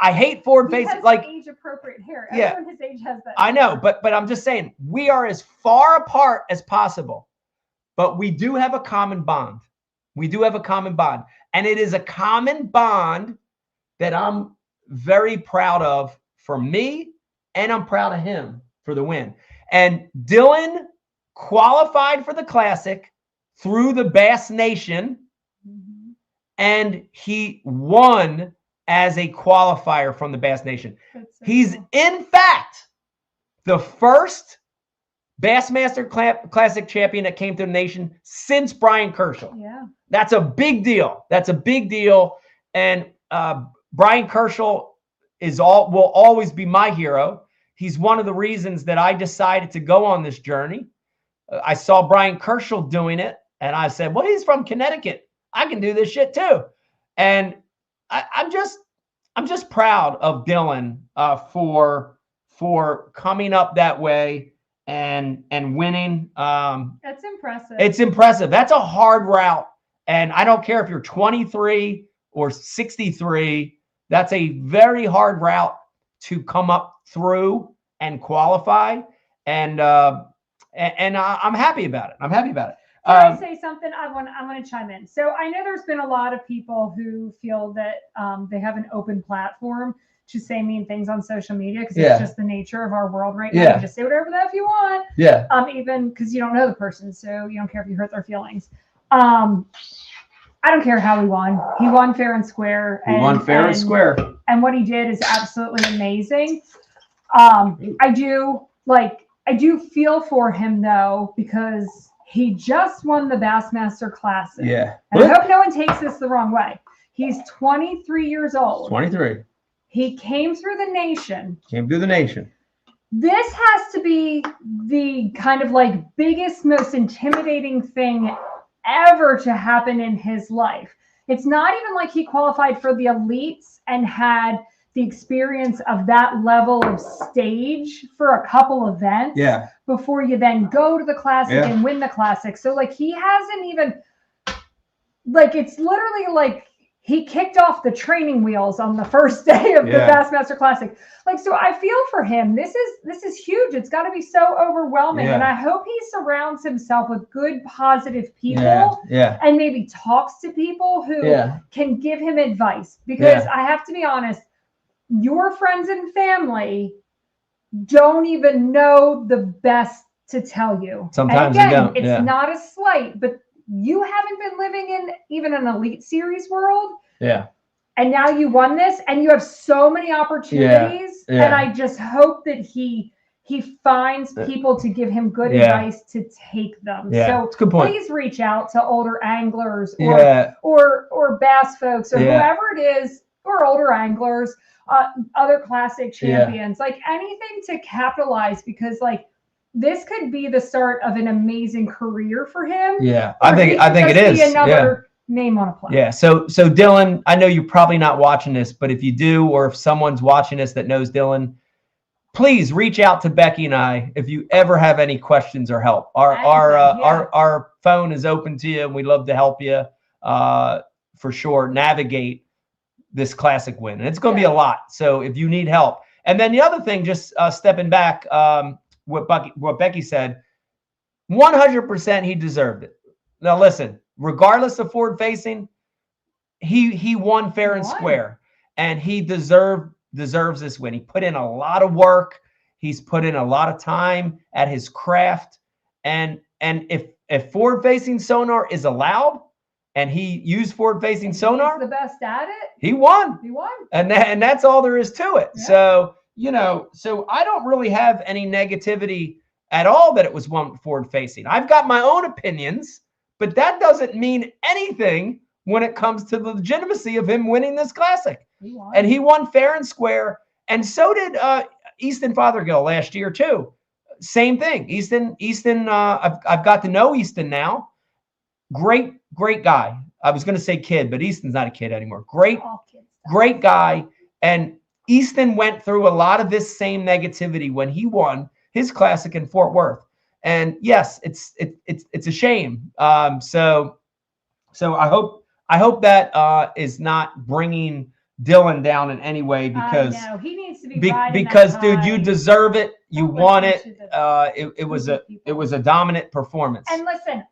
[SPEAKER 1] I hate forward facing, like
[SPEAKER 2] age-appropriate hair. Everyone his age has that.
[SPEAKER 1] I know, but I'm just saying we are as far apart as possible, but we do have a common bond. We do have a common bond, and it is a common bond that I'm very proud of for me, and I'm proud of him for the win. And Dylan qualified for the Classic through the Bass Nation, and he won as a qualifier from the Bass Nation. So he's, cool. In fact, the first Bassmaster Classic champion that came to the nation since Brian Kershaw.
[SPEAKER 2] Yeah.
[SPEAKER 1] That's a big deal. That's a big deal. And Brian Kershaw will always be my hero. He's one of the reasons that I decided to go on this journey. I saw Brian Kershaw doing it, and I said, well, he's from Connecticut. I can do this shit too. And I'm just proud of Dylan for coming up that way and winning.
[SPEAKER 2] That's impressive.
[SPEAKER 1] It's impressive. That's a hard route, and I don't care if you're 23 or 63. That's a very hard route to come up through and qualify. And I'm happy about it. I'm happy about it.
[SPEAKER 2] Can I say something? I want to chime in. So I know there's been a lot of people who feel that they have an open platform to say mean things on social media because it's just the nature of our world right now. You just say whatever the F you want.
[SPEAKER 1] Yeah.
[SPEAKER 2] Even because you don't know the person, so you don't care if you hurt their feelings. I don't care how he won. He won fair and square.
[SPEAKER 1] He won fair and square.
[SPEAKER 2] And what he did is absolutely amazing. I do feel for him though, because he just won the Bassmaster Classic.
[SPEAKER 1] Yeah.
[SPEAKER 2] And I hope no one takes this the wrong way. He's 23 years old.
[SPEAKER 1] 23.
[SPEAKER 2] He came through the nation. This has to be the kind of like biggest, most intimidating thing ever to happen in his life. It's not even like he qualified for the elites and had the experience of that level of stage for a couple events before you then go to the Classic and win the Classic. So like he hasn't even, like, it's literally like he kicked off the training wheels on the first day of the Bassmaster Classic. Like, so I feel for him. This is huge. It's got to be so overwhelming. And I hope he surrounds himself with good, positive people and maybe talks to people who can give him advice. Because I have to be honest, your friends and family don't even know the best to tell you.
[SPEAKER 1] Sometimes
[SPEAKER 2] and again,
[SPEAKER 1] they don't.
[SPEAKER 2] It's
[SPEAKER 1] Yeah.
[SPEAKER 2] not a slight, but you haven't been living in even an Elite Series world.
[SPEAKER 1] Yeah.
[SPEAKER 2] And now you won this, and you have so many opportunities.
[SPEAKER 1] Yeah.
[SPEAKER 2] And I just hope that he finds people to give him good advice to take them.
[SPEAKER 1] Yeah.
[SPEAKER 2] So
[SPEAKER 1] That's a good point.
[SPEAKER 2] Please reach out to older anglers or bass folks or whoever it is, or older anglers, other classic champions, like anything to capitalize, because like this could be the start of an amazing career for him.
[SPEAKER 1] Yeah, I think it is.
[SPEAKER 2] Another name on a plaque.
[SPEAKER 1] Yeah. So Dylan, I know you're probably not watching this, but if you do, or if someone's watching this that knows Dylan, please reach out to Becky and I if you ever have any questions or help. Our phone is open to you, and we'd love to help you for sure navigate this classic win. And it's going to be a lot. So if you need help. And then the other thing, just stepping back, what Becky said, 100% he deserved it. Now listen, regardless of forward facing, he won fair and square, and he deserves this win. He put in a lot of work. He's put in a lot of time at his craft. And if forward facing sonar is allowed, and he used forward facing sonar,
[SPEAKER 2] he's the best at it.
[SPEAKER 1] He won. And that's all there is to it.
[SPEAKER 2] Yeah.
[SPEAKER 1] So, so I don't really have any negativity at all that it was one forward facing. I've got my own opinions, but that doesn't mean anything when it comes to the legitimacy of him winning this classic. And he won fair and square. And so did Easton Fothergill last year too. Same thing. Easton, I've got to know Easton now. Great guy. I was going to say kid, but Easton's not a kid anymore. Great guy. And Easton went through a lot of this same negativity when he won his classic in Fort Worth. And yes, it's a shame. So I hope that is not bringing Dylan down in any way, because
[SPEAKER 2] he needs to
[SPEAKER 1] because dude, you deserve it. You won it. It was a dominant performance.
[SPEAKER 2] And listen,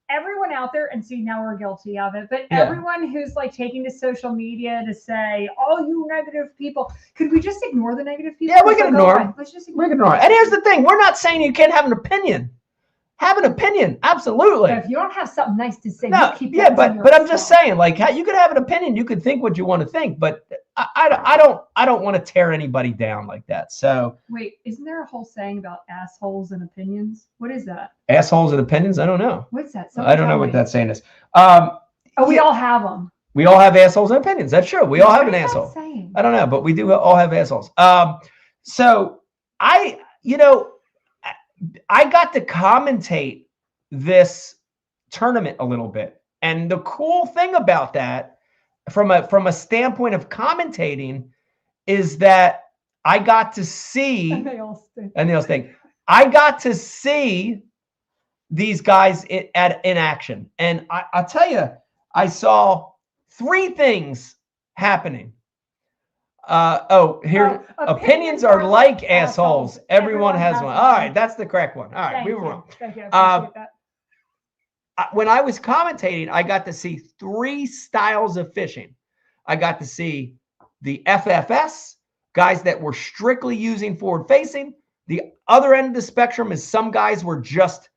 [SPEAKER 2] everyone out there, and see, now we're guilty of it, but everyone who's like taking to social media to say, "Oh, you negative people," could we just ignore the negative people?
[SPEAKER 1] Yeah, we can ignore them. Let's just ignore them. And here's the thing: we're not saying you can't have an opinion. Have an opinion, absolutely.
[SPEAKER 2] But if you don't have something nice to say,
[SPEAKER 1] no,
[SPEAKER 2] you keep
[SPEAKER 1] but I'm just saying, like, you could have an opinion, you could think what you want to think, but I don't want to tear anybody down like that. So
[SPEAKER 2] wait, isn't there a whole saying about assholes and opinions? What is that?
[SPEAKER 1] Assholes and opinions? I don't know.
[SPEAKER 2] What's that?
[SPEAKER 1] I don't know what that saying is.
[SPEAKER 2] We all have them.
[SPEAKER 1] We all have assholes and opinions. That's true. We all have an asshole. I don't know, but we do all have assholes. So I got to commentate this tournament a little bit. And the cool thing about that, from a standpoint of commentating, is that I got to see, and they all stink. I got to see these guys in action. And I'll tell you, I saw three things happening. Opinions are like assholes. Everyone has one. All right, that's the correct one. All right, we were wrong.
[SPEAKER 2] Thank you. I appreciate that.
[SPEAKER 1] When I was commentating, I got to see three styles of fishing. I got to see the FFS, guys that were strictly using forward facing. The other end of the spectrum is some guys were just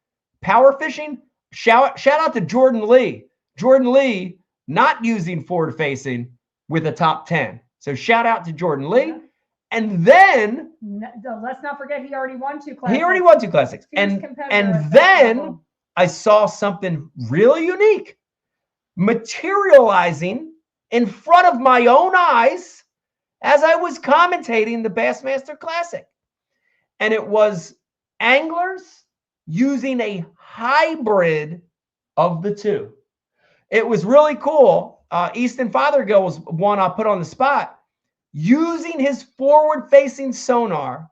[SPEAKER 1] power fishing. Shout out to Jordan Lee. Jordan Lee not using forward facing with a top 10. So shout out to Jordan Lee. And then
[SPEAKER 2] let's not forget he already won two classics.
[SPEAKER 1] He already won two classics. And then I saw something really unique materializing in front of my own eyes as I was commentating the Bassmaster Classic. And it was anglers using a hybrid of the two. It was really cool. Easton Fothergill was one I put on the spot, using his forward-facing sonar,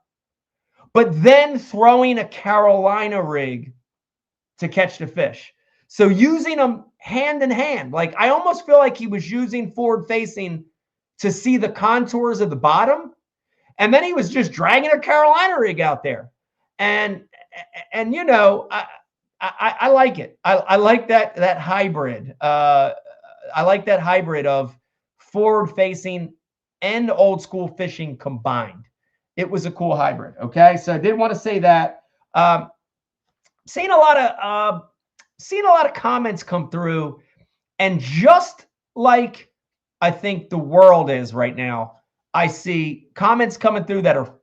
[SPEAKER 1] but then throwing a Carolina rig to catch the fish. So using them hand in hand. Like, I almost feel like he was using forward-facing to see the contours of the bottom, and then he was just dragging a Carolina rig out there. And you know, I like it. I like that hybrid. I like that hybrid of forward-facing and old school fishing combined. It was a cool hybrid. Okay, so I did want to say that. Seeing a lot of comments come through, and just like I think the world is right now, I see comments coming through that are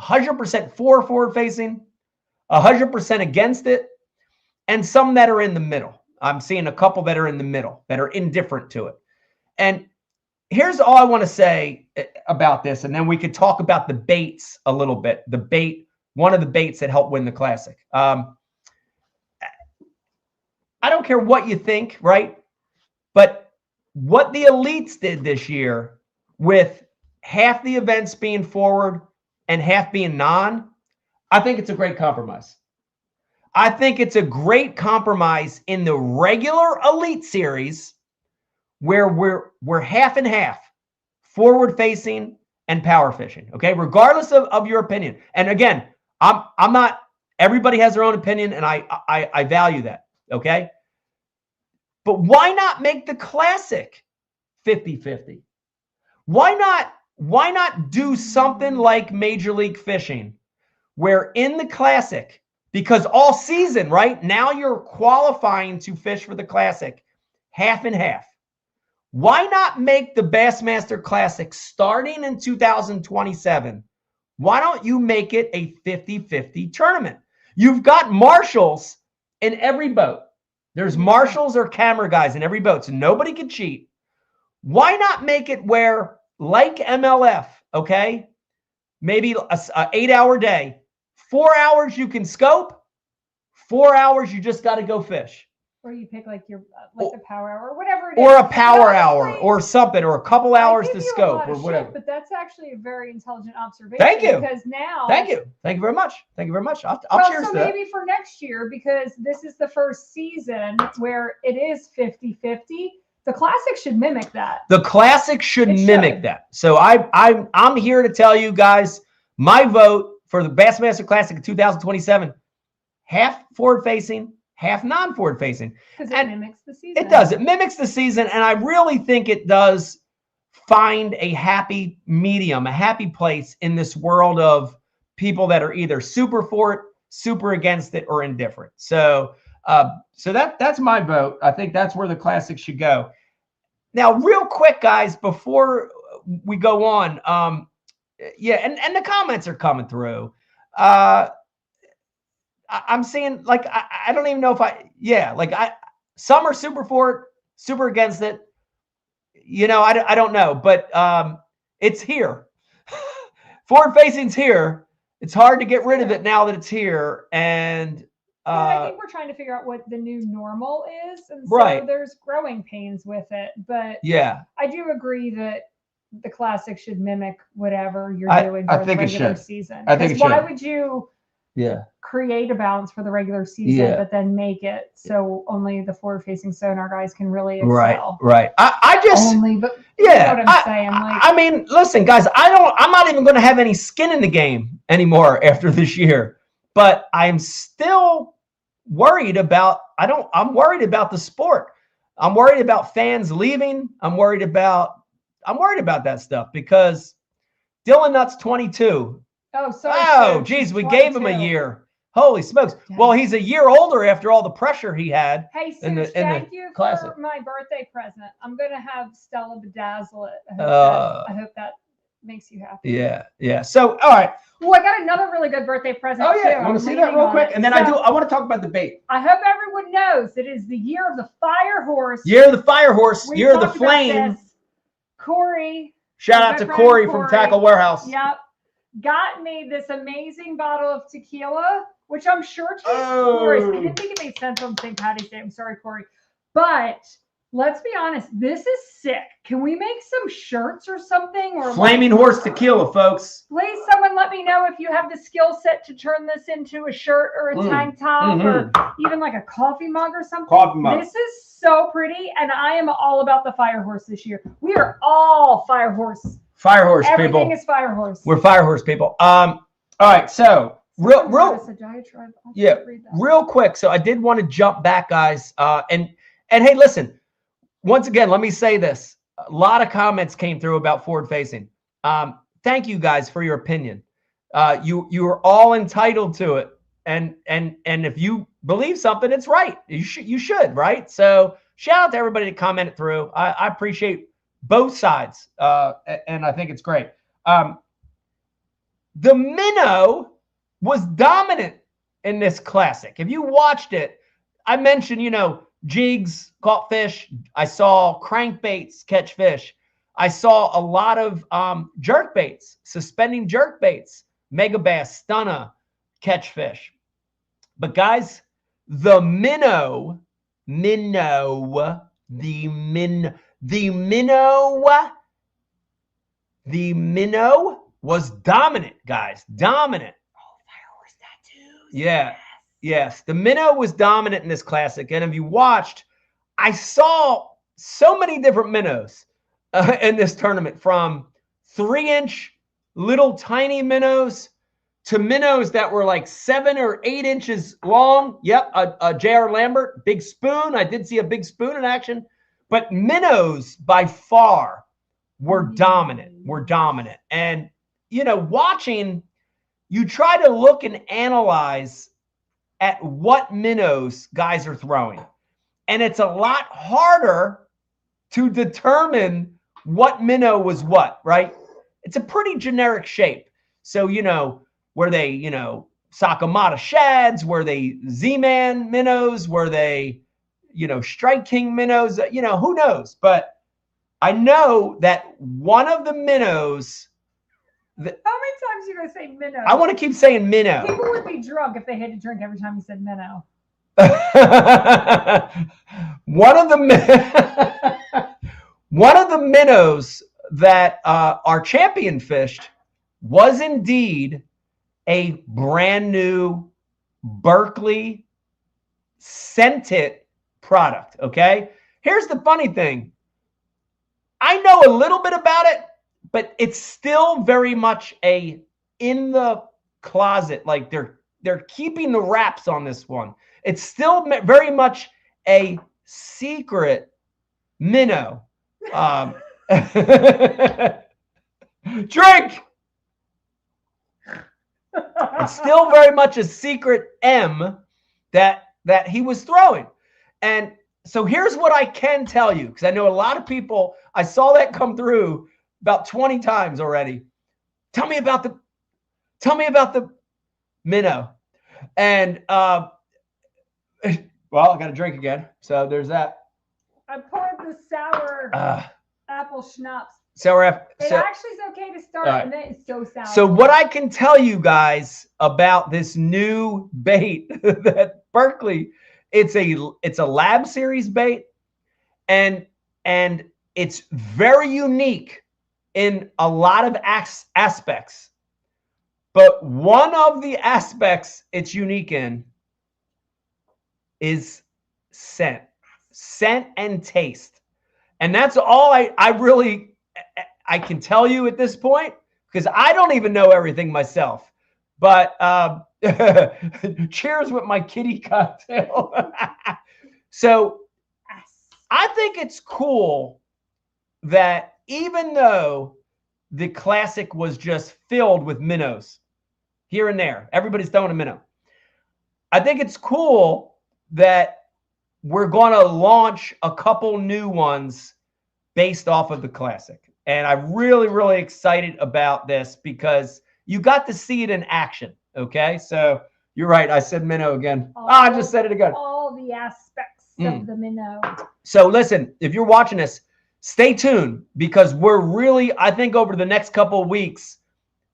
[SPEAKER 1] 100% for forward facing, 100% against it, and some that are in the middle. I'm seeing a couple that are in the middle, that are indifferent to it. And here's all I want to say about this, and then we could talk about the baits a little bit. The bait, one of the baits that helped win the Classic. I don't care what you think, right? But what the elites did this year with half the events being forward and half being non, I think it's a great compromise. I think it's a great compromise in the regular elite series where we're half and half, forward facing and power fishing. Okay, regardless of your opinion. And again, I'm not, everybody has their own opinion, and I value that. Okay, but why not make the Classic 50-50? Why not do something like Major League Fishing, where in the Classic, because all season, right now you're qualifying to fish for the Classic half and half. Why not make the Bassmaster Classic starting in 2027? Why don't you make it a 50-50 tournament? You've got marshals in every boat. There's marshals or camera guys in every boat, so nobody can cheat. Why not make it where, like MLF, okay, maybe a 8-hour day, 4 hours you can scope, 4 hours you just got to go fish.
[SPEAKER 2] Or you pick like your the power hour or whatever it is.
[SPEAKER 1] Or a power hour or something, or a couple hours to scope or whatever.
[SPEAKER 2] Shit, but that's actually a very intelligent observation.
[SPEAKER 1] Thank you.
[SPEAKER 2] Because now.
[SPEAKER 1] Thank you. Thank you very much. Thank you very much. I'll cheers
[SPEAKER 2] so
[SPEAKER 1] to that.
[SPEAKER 2] maybe for next year, because this is the first season where it is 50-50. The Classic should mimic that.
[SPEAKER 1] The Classic should mimic that. So I'm here to tell you guys, my vote for the Bassmaster Classic in 2027, half forward facing, half non-forward facing.
[SPEAKER 2] Because it mimics the season.
[SPEAKER 1] It does. It mimics the season, and I really think it does find a happy medium, a happy place in this world of people that are either super for it, super against it, or indifferent. So that's my vote. I think that's where the Classic should go. Now, real quick, guys, before we go on, yeah, and the comments are coming through. I'm seeing, like, I don't even know if some are super for it, super against it. You know, I don't know, but it's here. Forward facing's here. It's hard to get rid of it now that it's here. And
[SPEAKER 2] I think we're trying to figure out what the new normal is. And so there's growing pains with it. But
[SPEAKER 1] yeah,
[SPEAKER 2] I do agree that the Classic should mimic whatever you're doing
[SPEAKER 1] for
[SPEAKER 2] the regular season.
[SPEAKER 1] I think it should.
[SPEAKER 2] Why would you create a balance for the regular season, but then make it so only the forward-facing sonar guys can really excel?
[SPEAKER 1] Right. I just
[SPEAKER 2] you know what I'm saying.
[SPEAKER 1] I mean, listen, guys, I'm not even going to have any skin in the game anymore after this year. But I'm still worried about. I'm worried about the sport. I'm worried about fans leaving. I'm worried about that stuff because Dylan Nutt's 22.
[SPEAKER 2] Oh, sorry.
[SPEAKER 1] Oh, geez, we gave him a year. Holy smokes. Well, he's a year older after all the pressure he had.
[SPEAKER 2] Hey, Suze, thank you for my birthday present. I'm going to have Stella bedazzle it. I hope that makes you happy.
[SPEAKER 1] Yeah. So, all right.
[SPEAKER 2] Well, I got another really good birthday present.
[SPEAKER 1] Oh, yeah. You want to see that real quick? And then I want to talk about the bait.
[SPEAKER 2] I hope everyone knows it is the year of the fire horse.
[SPEAKER 1] Year of the fire horse. Year of the flame.
[SPEAKER 2] Corey.
[SPEAKER 1] Shout out to Corey from Tackle Warehouse.
[SPEAKER 2] Yep. Got me this amazing bottle of tequila, which I'm sure tastes glorious. I didn't think it made sense on St. Patty's Day. I'm sorry, Corey. But let's be honest, this is sick. Can we make some shirts or something? Or
[SPEAKER 1] Flaming Horse Tequila, folks.
[SPEAKER 2] Please, someone let me know if you have the skill set to turn this into a shirt or a tank top or even like a coffee mug or something.
[SPEAKER 1] Coffee mug.
[SPEAKER 2] This is so pretty, and I am all about the fire horse this year. We are all fire horse.
[SPEAKER 1] Fire horse people.
[SPEAKER 2] Everything is fire horse.
[SPEAKER 1] We're fire horse people. All right, so real quick. So I did want to jump back, guys. And hey, listen, once again, let me say this. lot of comments came through about forward facing. Thank you guys for your opinion. You are all entitled to it. And if you believe something, it's right. You should, right? So shout out to everybody that commented through. I appreciate both sides. And I think it's great. The minnow was dominant in this classic. If you watched it, I mentioned, jigs caught fish. I saw crankbaits catch fish. I saw a lot of jerk baits, suspending jerk baits, mega bass, stunner catch fish. But guys, the minnow was dominant, guys. Dominant.
[SPEAKER 2] Oh, fireworks tattoos.
[SPEAKER 1] Yeah. Yes. The minnow was dominant in this classic. And if you watched, I saw so many different minnows in this tournament, from 3-inch little tiny minnows to minnows that were like 7 or 8 inches long. Yep. A J.R. Lambert, big spoon. I did see a big spoon in action. But minnows by far were dominant. And, watching, you try to look and analyze at what minnows guys are throwing. And it's a lot harder to determine what minnow was what, right? It's a pretty generic shape. So, were they, Sakamata shads? Were they Z-Man minnows? Were they, Strike King minnows? Who knows? But I know that one of the minnows.
[SPEAKER 2] How many times are you going to say minnow?
[SPEAKER 1] I want to keep saying minnow.
[SPEAKER 2] People would be drunk if they had to drink every time you said minnow.
[SPEAKER 1] One of the minnows that our champion fished was indeed a brand new Berkeley scented product. Okay. Here's the funny thing. I know a little bit about it, but it's still very much a in the closet. Like they're keeping the wraps on this one. It's still very much a secret minnow. Drink. It's still very much a secret M that he was throwing. And so here's what I can tell you, because I know a lot of people, I saw that come through about 20 times already. Tell me about the minnow. And well, I got to drink again. So there's that.
[SPEAKER 2] I poured the sour apple schnapps.
[SPEAKER 1] Sour apple.
[SPEAKER 2] It actually is okay to start, and then it's so sour.
[SPEAKER 1] So what I can tell you guys about this new bait that Berkeley, it's a lab series bait, and it's very unique in a lot of aspects. But one of the aspects it's unique in is scent and taste. And that's all I can tell you at this point, because I don't even know everything myself. But cheers with my kitty cocktail. So I think it's cool that even though the classic was just filled with minnows here and there, everybody's throwing a minnow, I think it's cool that we're going to launch a couple new ones based off of the classic. And I'm really, really excited about this because you got to see it in action. Okay. So you're right. I said minnow again. I just said it again.
[SPEAKER 2] All the aspects of the minnow.
[SPEAKER 1] So listen, if you're watching this, stay tuned, because we're really, I think over the next couple of weeks,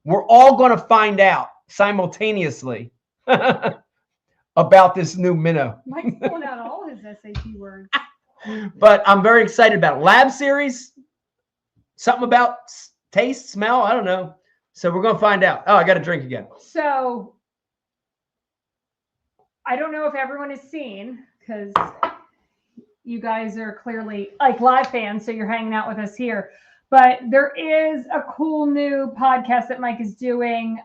[SPEAKER 1] we're all going to find out simultaneously about this new minnow.
[SPEAKER 2] Mike's pulling out all his SAT words.
[SPEAKER 1] But I'm very excited about it. Lab series, something about taste, smell, I don't know. So we're going to find out. Oh, I got to drink again.
[SPEAKER 2] So I don't know if everyone has seen, because you guys are clearly like live fans, so you're hanging out with us here. But there is a cool new podcast that Mike is doing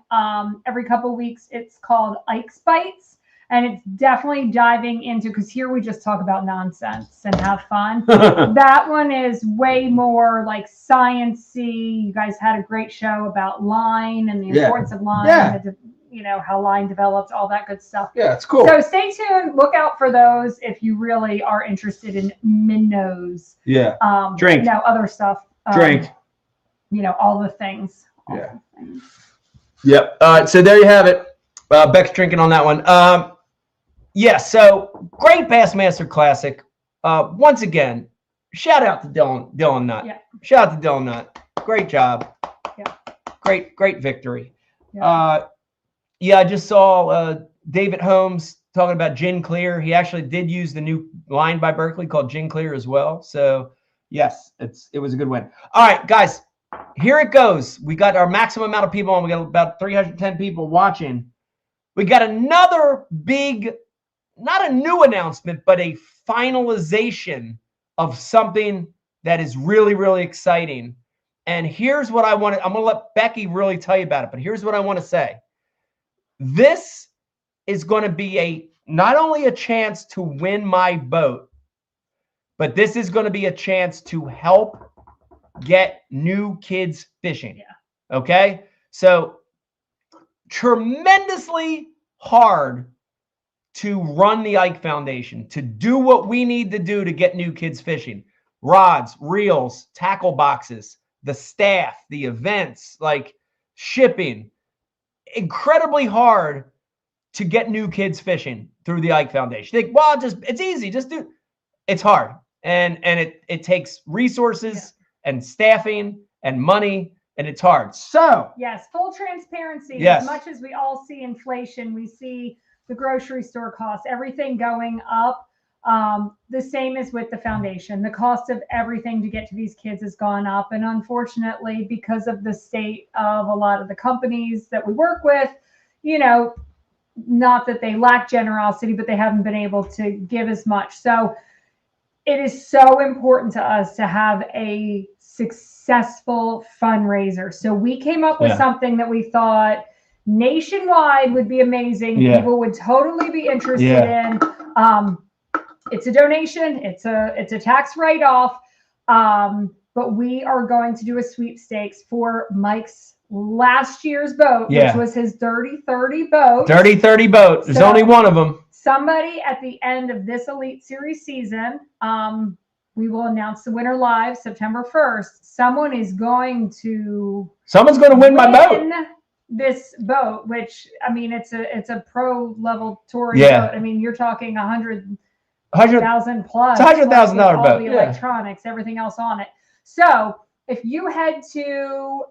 [SPEAKER 2] every couple of weeks. It's called Ike's Bites. And it's definitely diving into, because here we just talk about nonsense and have fun. That one is way more like sciencey. You guys had a great show about line and the importance of line, and you know, how line develops, all that good stuff.
[SPEAKER 1] Yeah, it's cool.
[SPEAKER 2] So stay tuned. Look out for those if you really are interested in minnows.
[SPEAKER 1] Yeah.
[SPEAKER 2] Drink. You know, other stuff.
[SPEAKER 1] Drink.
[SPEAKER 2] You know, all the things.
[SPEAKER 1] Yep. All right. So there you have it. Beck's drinking on that one. So great Bassmaster Classic. Once again, shout out to Dylan Nutt.
[SPEAKER 2] Yeah.
[SPEAKER 1] Shout out to Dylan Nutt. Great job.
[SPEAKER 2] Yeah.
[SPEAKER 1] Great victory.
[SPEAKER 2] Yeah.
[SPEAKER 1] I just saw David Holmes talking about Gin Clear. He actually did use the new line by Berkeley called Gin Clear as well. So yes, it was a good win. All right, guys, here it goes. We got our maximum amount of people on. We got about 310 people watching. We got another big, not a new announcement, but a finalization of something that is really, really exciting. And here's what I want to, I'm going to let Becky really tell you about it, but here's what I want to say. This is going to be not only a chance to win my boat, but this is going to be a chance to help get new kids fishing.
[SPEAKER 2] Yeah.
[SPEAKER 1] Okay? So tremendously hard to run the Ike Foundation, to do what we need to do to get new kids fishing. Rods, reels, tackle boxes, the staff, the events, like shipping. Incredibly hard to get new kids fishing through the Ike Foundation. Think, well, it's easy, just do. It's hard. And it takes resources and staffing and money, and it's hard. So
[SPEAKER 2] yes, full transparency.
[SPEAKER 1] Yes.
[SPEAKER 2] As much as we all see inflation, we see the grocery store costs, everything going up. The same as with the foundation. The cost of everything to get to these kids has gone up. And unfortunately, because of the state of a lot of the companies that we work with, you know, not that they lack generosity, but they haven't been able to give as much. So it is so important to us to have a successful fundraiser. So we came up with something that we thought nationwide would be amazing.
[SPEAKER 1] Yeah.
[SPEAKER 2] People would totally be interested in. It's a donation. It's a tax write-off. But we are going to do a sweepstakes for Mike's last year's boat, which was his Dirty 30 boat.
[SPEAKER 1] Dirty 30 boat. There's only one of them.
[SPEAKER 2] Somebody at the end of this Elite Series season, we will announce the winner live September 1st. Someone's going to
[SPEAKER 1] win my boat.
[SPEAKER 2] This boat, which I mean, it's a pro level touring boat. I mean, you're talking 100,000 plus.
[SPEAKER 1] It's $100,000 boat.
[SPEAKER 2] All the electronics, everything else on it. So if you head to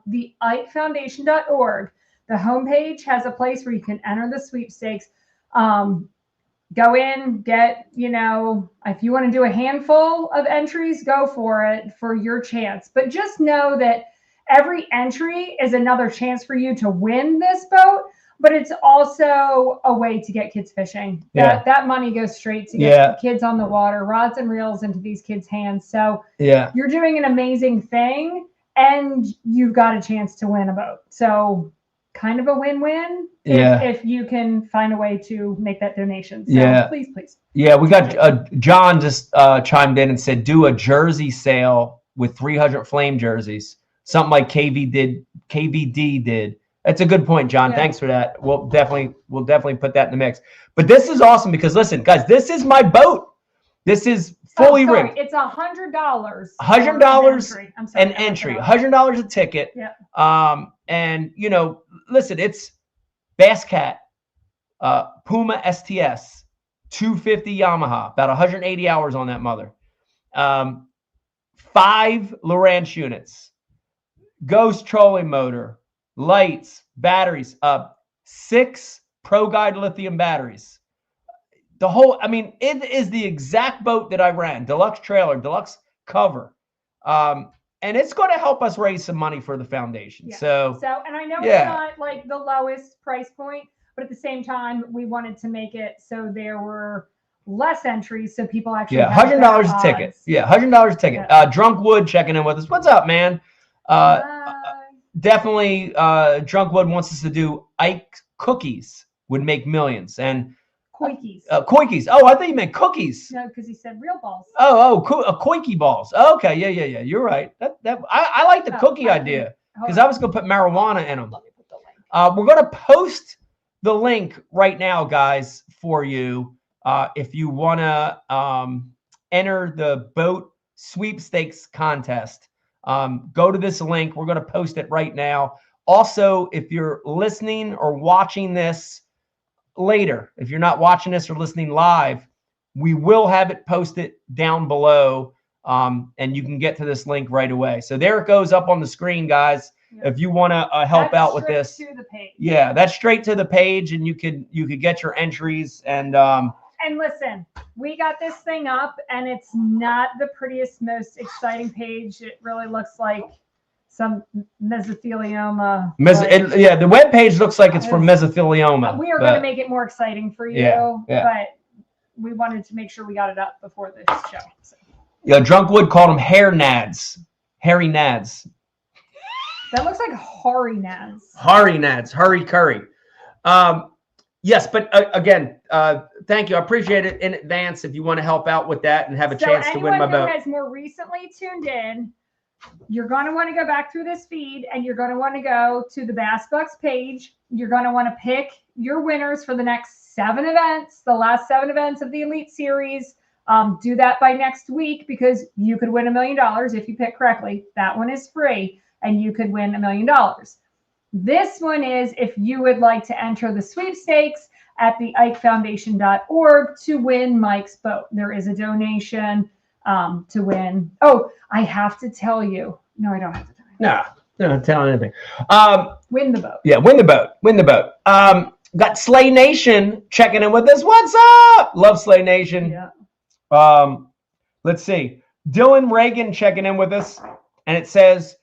[SPEAKER 2] the IkeFoundation.org, the homepage has a place where you can enter the sweepstakes. Go in, get, you know, if you want to do a handful of entries, go for it for your chance. But just know that every entry is another chance for you to win this boat, but it's also a way to get kids fishing. That money goes straight to get kids on the water, rods and reels into these kids' hands. So you're doing an amazing thing, and you've got a chance to win a boat. So kind of a win-win if you can find a way to make that donation. So please.
[SPEAKER 1] Yeah, we got John just chimed in and said, do a jersey sale with 300 flame jerseys. Something like KVD did. That's a good point, John. Thanks for that. We'll definitely put that in the mix. But this is awesome because listen, guys, this is my boat. This is fully rigged.
[SPEAKER 2] It's $100.
[SPEAKER 1] $100 an entry. $100 a ticket. Yeah. And you know, listen, it's Bass Cat, Puma STS, 250 Yamaha, about 180 hours on that mother. 5 Lowrance units. Ghost trolling motor, lights, batteries, 6 Pro Guide lithium batteries. The whole, I mean, it is the exact boat that I ran. Deluxe trailer, deluxe cover. And it's going to help us raise some money for the foundation.
[SPEAKER 2] Yeah.
[SPEAKER 1] So,
[SPEAKER 2] and I know it's not like the lowest price point, but at the same time, we wanted to make it so there were less entries so people actually
[SPEAKER 1] $100 a ticket. Yeah, $100 a ticket. Drunk Wood checking in with us. What's up, man? Definitely Drunk Wood wants us to do Ike cookies would make millions. And
[SPEAKER 2] Koikis.
[SPEAKER 1] koikis. Oh, I thought you meant cookies.
[SPEAKER 2] No, because he said real balls.
[SPEAKER 1] Koiki balls. Okay, yeah. You're right. I like the cookie idea because I was going to put marijuana in them.
[SPEAKER 2] Let me put the link.
[SPEAKER 1] We're going to post the link right now, guys, for you. If you want to enter the boat sweepstakes contest, go to this link. We're going to post it right now. Also, if you're listening or watching this later, if you're not watching this or listening live, we will have it posted down below, and you can get to this link right away. So there it goes up on the screen, guys. Yeah. If you want to help out with this,
[SPEAKER 2] to the page.
[SPEAKER 1] Yeah, that's straight to the page, and you could get your entries. And
[SPEAKER 2] listen, we got this thing up, and it's not the prettiest, most exciting page. It really looks like some mesothelioma.
[SPEAKER 1] The web page looks like it's for mesothelioma.
[SPEAKER 2] We are going to make it more exciting for you, but we wanted to make sure we got it up before this show. So.
[SPEAKER 1] Yeah, Drunkwood called them hair nads, hairy nads.
[SPEAKER 2] That looks like Hari nads.
[SPEAKER 1] Hari nads, Hari curry. Yes, but again, thank you. I appreciate it in advance if you want to help out with that and have a chance to win my boat.
[SPEAKER 2] Anyone who has more recently tuned in, you're going to want to go back through this feed, and you're going to want to go to the Bass Bucks page. You're going to want to pick your winners for the next 7 events, the last 7 events of the Elite Series. Do that by next week, because you could win $1 million if you pick correctly. That one is free, and you could win $1 million. This one is if you would like to enter the sweepstakes at the IkeFoundation.org to win Mike's boat. There is a donation to win. Oh, I have to tell you. No, I don't have to tell you.
[SPEAKER 1] No, don't tell anything.
[SPEAKER 2] Win the boat.
[SPEAKER 1] Yeah, win the boat. Win the boat. Got Slay Nation checking in with us. What's up? Love Slay Nation.
[SPEAKER 2] Yeah.
[SPEAKER 1] Let's see. Dylan Reagan checking in with us, and it says,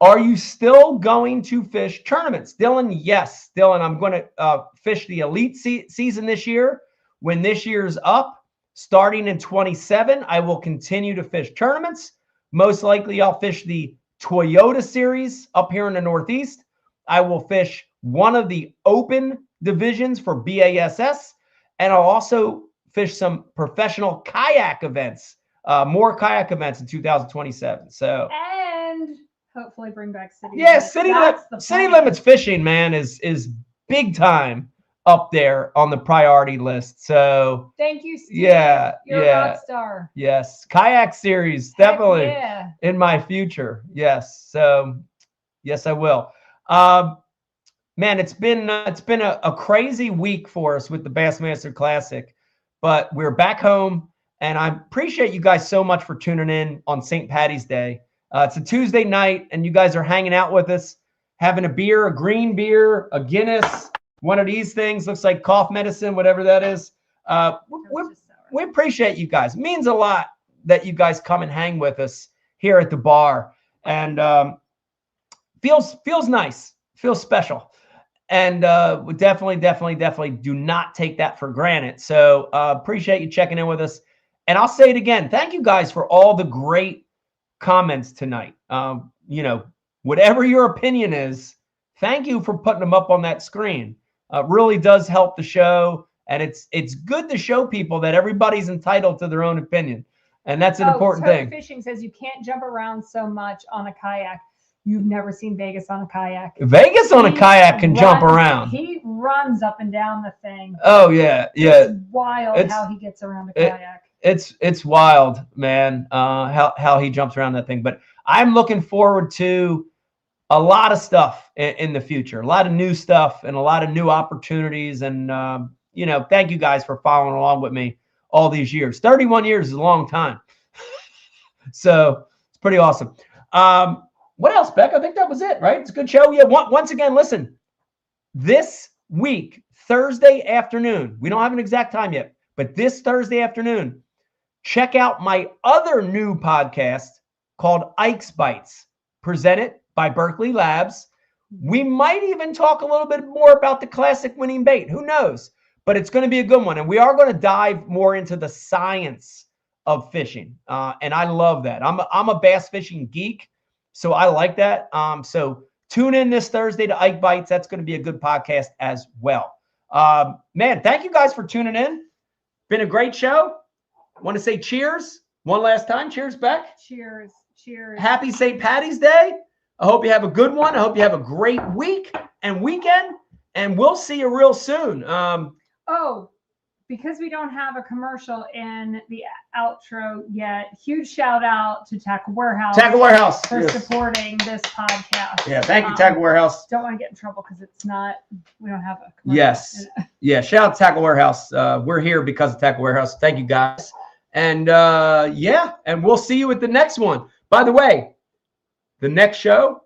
[SPEAKER 1] are you still going to fish tournaments? Dylan, yes. Dylan, I'm going to fish the Elite season this year. When this year's up, starting in 27, I will continue to fish tournaments. Most likely, I'll fish the Toyota Series up here in the Northeast. I will fish one of the open divisions for BASS, and I'll also fish some professional kayak events, more kayak events in 2027. So
[SPEAKER 2] and hopefully bring back city.
[SPEAKER 1] Yeah, city limits fishing, man, is big time up there on the priority list. So
[SPEAKER 2] thank you, Steve.
[SPEAKER 1] Yeah,
[SPEAKER 2] you're a rock star.
[SPEAKER 1] Yes, kayak series definitely in my future. Yes, so yes, I will. Man, it's been a crazy week for us with the Bassmaster Classic, but we're back home, and I appreciate you guys so much for tuning in on St. Paddy's Day. It's a Tuesday night, and you guys are hanging out with us, having a beer, a green beer, a Guinness, one of these things, looks like cough medicine, whatever that is. We appreciate you guys. It means a lot that you guys come and hang with us here at the bar, and feels nice, feels special. And we definitely do not take that for granted. So appreciate you checking in with us. And I'll say it again. Thank you guys for all the great comments tonight. Whatever your opinion is, thank you for putting them up on that screen. Really does help the show. And it's good to show people that everybody's entitled to their own opinion. And that's an important thing.
[SPEAKER 2] Fishing says you can't jump around so much on a kayak. You've never seen Vegas on a kayak.
[SPEAKER 1] Vegas on a kayak can jump around.
[SPEAKER 2] He runs up and down the thing.
[SPEAKER 1] Oh, yeah.
[SPEAKER 2] It's wild how he gets around a kayak.
[SPEAKER 1] It's wild, man, how he jumps around that thing. But I'm looking forward to a lot of stuff in the future, a lot of new stuff and a lot of new opportunities. And, thank you guys for following along with me all these years. 31 years is a long time. So it's pretty awesome. What else, Beck? I think that was it, right? It's a good show. Yeah. Once again, listen, this week, Thursday afternoon, we don't have an exact time yet, but this Thursday afternoon, check out my other new podcast called Ike's Bites, presented by Berkeley Labs. We might even talk a little bit more about the classic winning bait. Who knows? But it's going to be a good one. And we are going to dive more into the science of fishing. And I love that. I'm a bass fishing geek. So I like that. So tune in this Thursday to Ike Bites. That's going to be a good podcast as well. Man, thank you guys for tuning in. Been a great show. Want to say cheers one last time. Cheers, Beck.
[SPEAKER 2] Cheers. Cheers.
[SPEAKER 1] Happy St. Patty's Day. I hope you have a good one. I hope you have a great week and weekend, and we'll see you real soon.
[SPEAKER 2] Because we don't have a commercial in the outro yet, huge shout out to Tackle Warehouse.
[SPEAKER 1] Tackle Warehouse.
[SPEAKER 2] For supporting this podcast.
[SPEAKER 1] Yeah, thank you, Tackle Warehouse.
[SPEAKER 2] Don't want to get in trouble because we don't have a commercial.
[SPEAKER 1] Yes. Yeah, shout out to Tackle Warehouse. We're here because of Tackle Warehouse. Thank you, guys. And and we'll see you at the next one. By the way, the next show,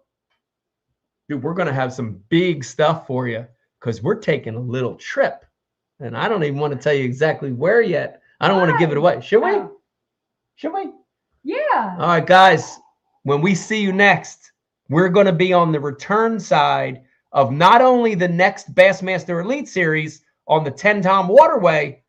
[SPEAKER 1] dude, we're going to have some big stuff for you because we're taking a little trip. And I don't even want to tell you exactly where yet. I don't want to give it away. Should we? Should we?
[SPEAKER 2] Yeah.
[SPEAKER 1] All right, guys. When we see you next, we're going to be on the return side of not only the next Bassmaster Elite Series on the 10-Tom Waterway,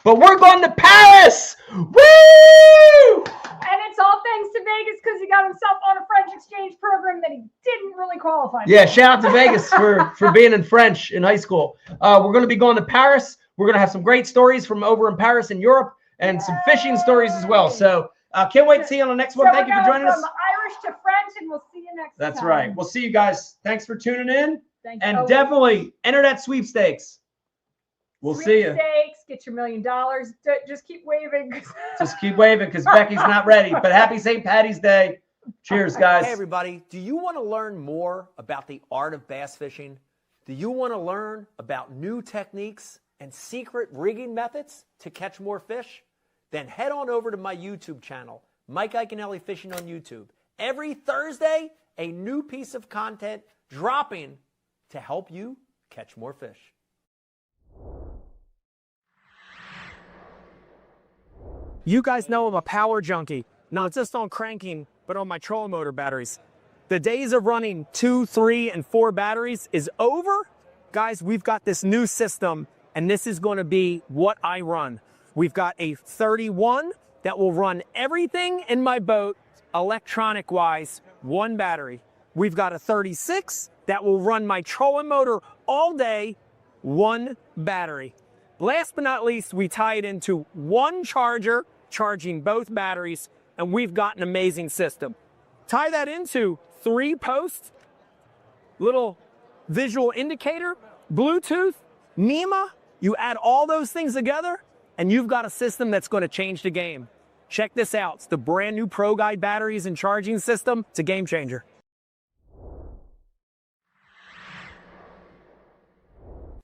[SPEAKER 1] but we're going to Paris. Woo!
[SPEAKER 2] And it's all thanks to Vegas because he got himself on a French exchange program that he didn't really qualify for.
[SPEAKER 1] Yeah, shout out to Vegas for being in French in high school. We're going to be going to Paris. We're going to have some great stories from over in Paris and Europe and some fishing stories as well. So can't wait to see you on the next one. Thank you for joining us.
[SPEAKER 2] From Irish to French, and we'll see you next time.
[SPEAKER 1] That's right. We'll see you guys. Thanks for tuning in.
[SPEAKER 2] Thank you.
[SPEAKER 1] And definitely enter that sweepstakes. We'll see you.
[SPEAKER 2] Sweepstakes, get your $1 million. Just keep waving.
[SPEAKER 1] Just keep waving because Becky's not ready. But happy St. Patty's Day. Cheers, guys.
[SPEAKER 3] Hey, everybody. Do you want to learn more about the art of bass fishing? Do you want to learn about new techniques and secret rigging methods to catch more fish? Then head on over to my YouTube channel, Mike Iaconelli Fishing on YouTube. Every Thursday, a new piece of content dropping to help you catch more fish.
[SPEAKER 4] You guys know I'm a power junkie, not just on cranking, but on my trolling motor batteries. The days of running 2, 3, and 4 batteries is over. Guys, we've got this new system, and this is going to be what I run. We've got a 31 that will run everything in my boat, electronic-wise, 1 battery. We've got a 36 that will run my trolling motor all day, 1 battery. Last but not least, we tie it into 1 charger, charging both batteries, and we've got an amazing system. Tie that into 3 posts, little visual indicator, Bluetooth, NEMA. You add all those things together, and you've got a system that's going to change the game. Check this out. It's the brand new Pro Guide batteries and charging system. It's a game changer.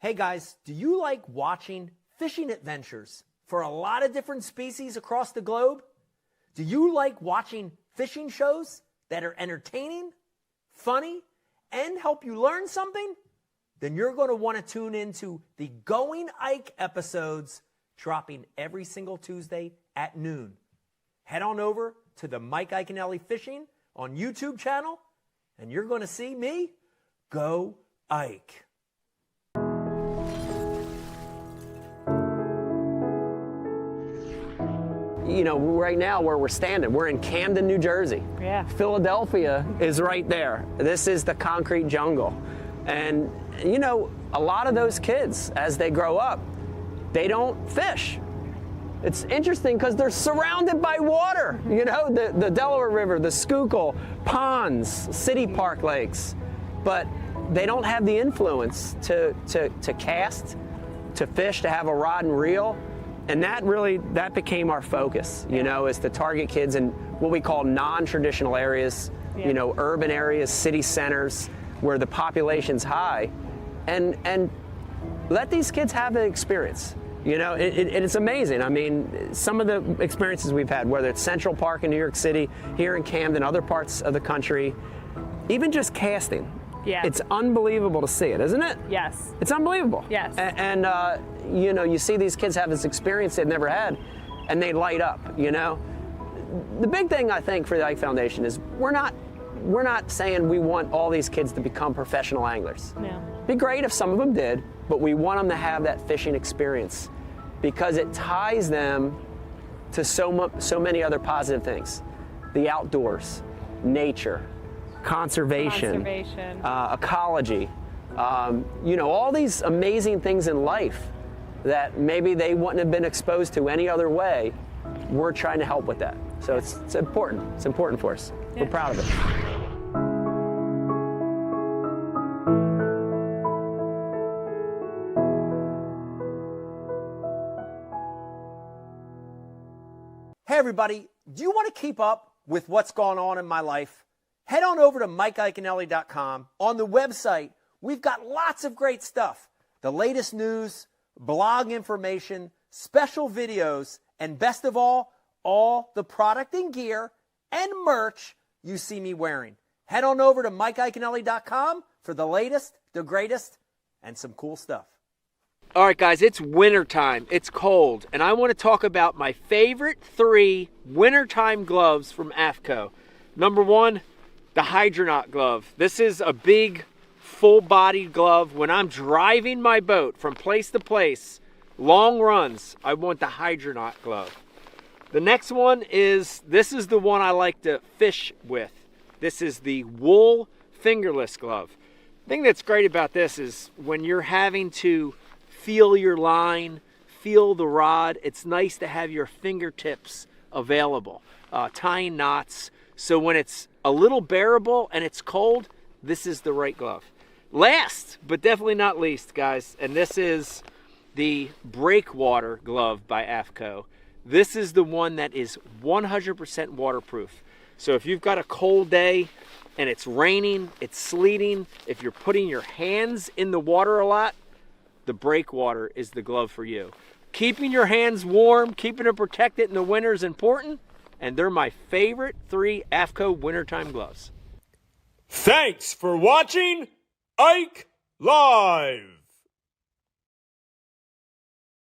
[SPEAKER 3] Hey guys, do you like watching fishing adventures for a lot of different species across the globe? Do you like watching fishing shows that are entertaining, funny, and help you learn something? Then you're going to want to tune into the Going Ike episodes dropping every single Tuesday at noon. Head on over to the Mike Iaconelli Fishing on YouTube channel, and you're going to see me go Ike. You know, right now where we're standing, we're in Camden, New Jersey.
[SPEAKER 2] Yeah.
[SPEAKER 3] Philadelphia is right there. This is the concrete jungle. And, you know, a lot of those kids, as they grow up, they don't fish. It's interesting because they're surrounded by water. You know, the Delaware River, the Schuylkill, ponds, city park lakes. But they don't have the influence to cast, to fish, to have a rod and reel. And that became our focus, you know, is to target kids in what we call non-traditional areas, you know, urban areas, city centers, where the population's high, and let these kids have the experience. You know, it's amazing. I mean, some of the experiences we've had, whether it's Central Park in New York City, here in Camden, other parts of the country, even just casting.
[SPEAKER 5] Yeah.
[SPEAKER 3] It's unbelievable to see it, isn't it?
[SPEAKER 5] Yes.
[SPEAKER 3] It's unbelievable.
[SPEAKER 5] Yes.
[SPEAKER 3] And you know, you see these kids have this experience they've never had, and they light up, you know? The big thing, I think, for the Ike Foundation is we're not saying we want all these kids to become professional anglers.
[SPEAKER 5] No.
[SPEAKER 3] It'd be great if some of them did, but we want them to have that fishing experience because it ties them to so many other positive things. The outdoors, nature, conservation, ecology, You know, all these amazing things in life that maybe they wouldn't have been exposed to any other way. We're trying to help with that. So it's important. It's important for us. We're proud of it.
[SPEAKER 5] Hey everybody, do you want to keep up with what's going on in my life? Head on over to MikeIconelli.com. On the website, we've got lots of great stuff. The latest news, blog information, special videos, and best of all the product and gear and merch you see me wearing. Head on over to MikeIconelli.com for the latest, the greatest, and some cool stuff.
[SPEAKER 6] All right, guys, it's wintertime. It's cold, and I want to talk about my favorite 3 wintertime gloves from AFCO. Number 1, the Hydronaut glove. This is a big, full-bodied glove. When I'm driving my boat from place to place, long runs, I want the Hydronaut glove. The next one is, this is the one I like to fish with. This is the wool fingerless glove. The thing that's great about this is when you're having to feel your line, feel the rod, it's nice to have your fingertips available, tying knots. So when it's a little bearable and it's cold, this is the right glove. Last, but definitely not least, guys, and this is the Breakwater glove by AFCO. This is the one that is 100% waterproof. So if you've got a cold day and it's raining, it's sleeting, if you're putting your hands in the water a lot, the Breakwater is the glove for you. Keeping your hands warm, keeping it protected in the winter is important, and they're my favorite 3 AFCO wintertime gloves.
[SPEAKER 4] Thanks for watching Ike Live.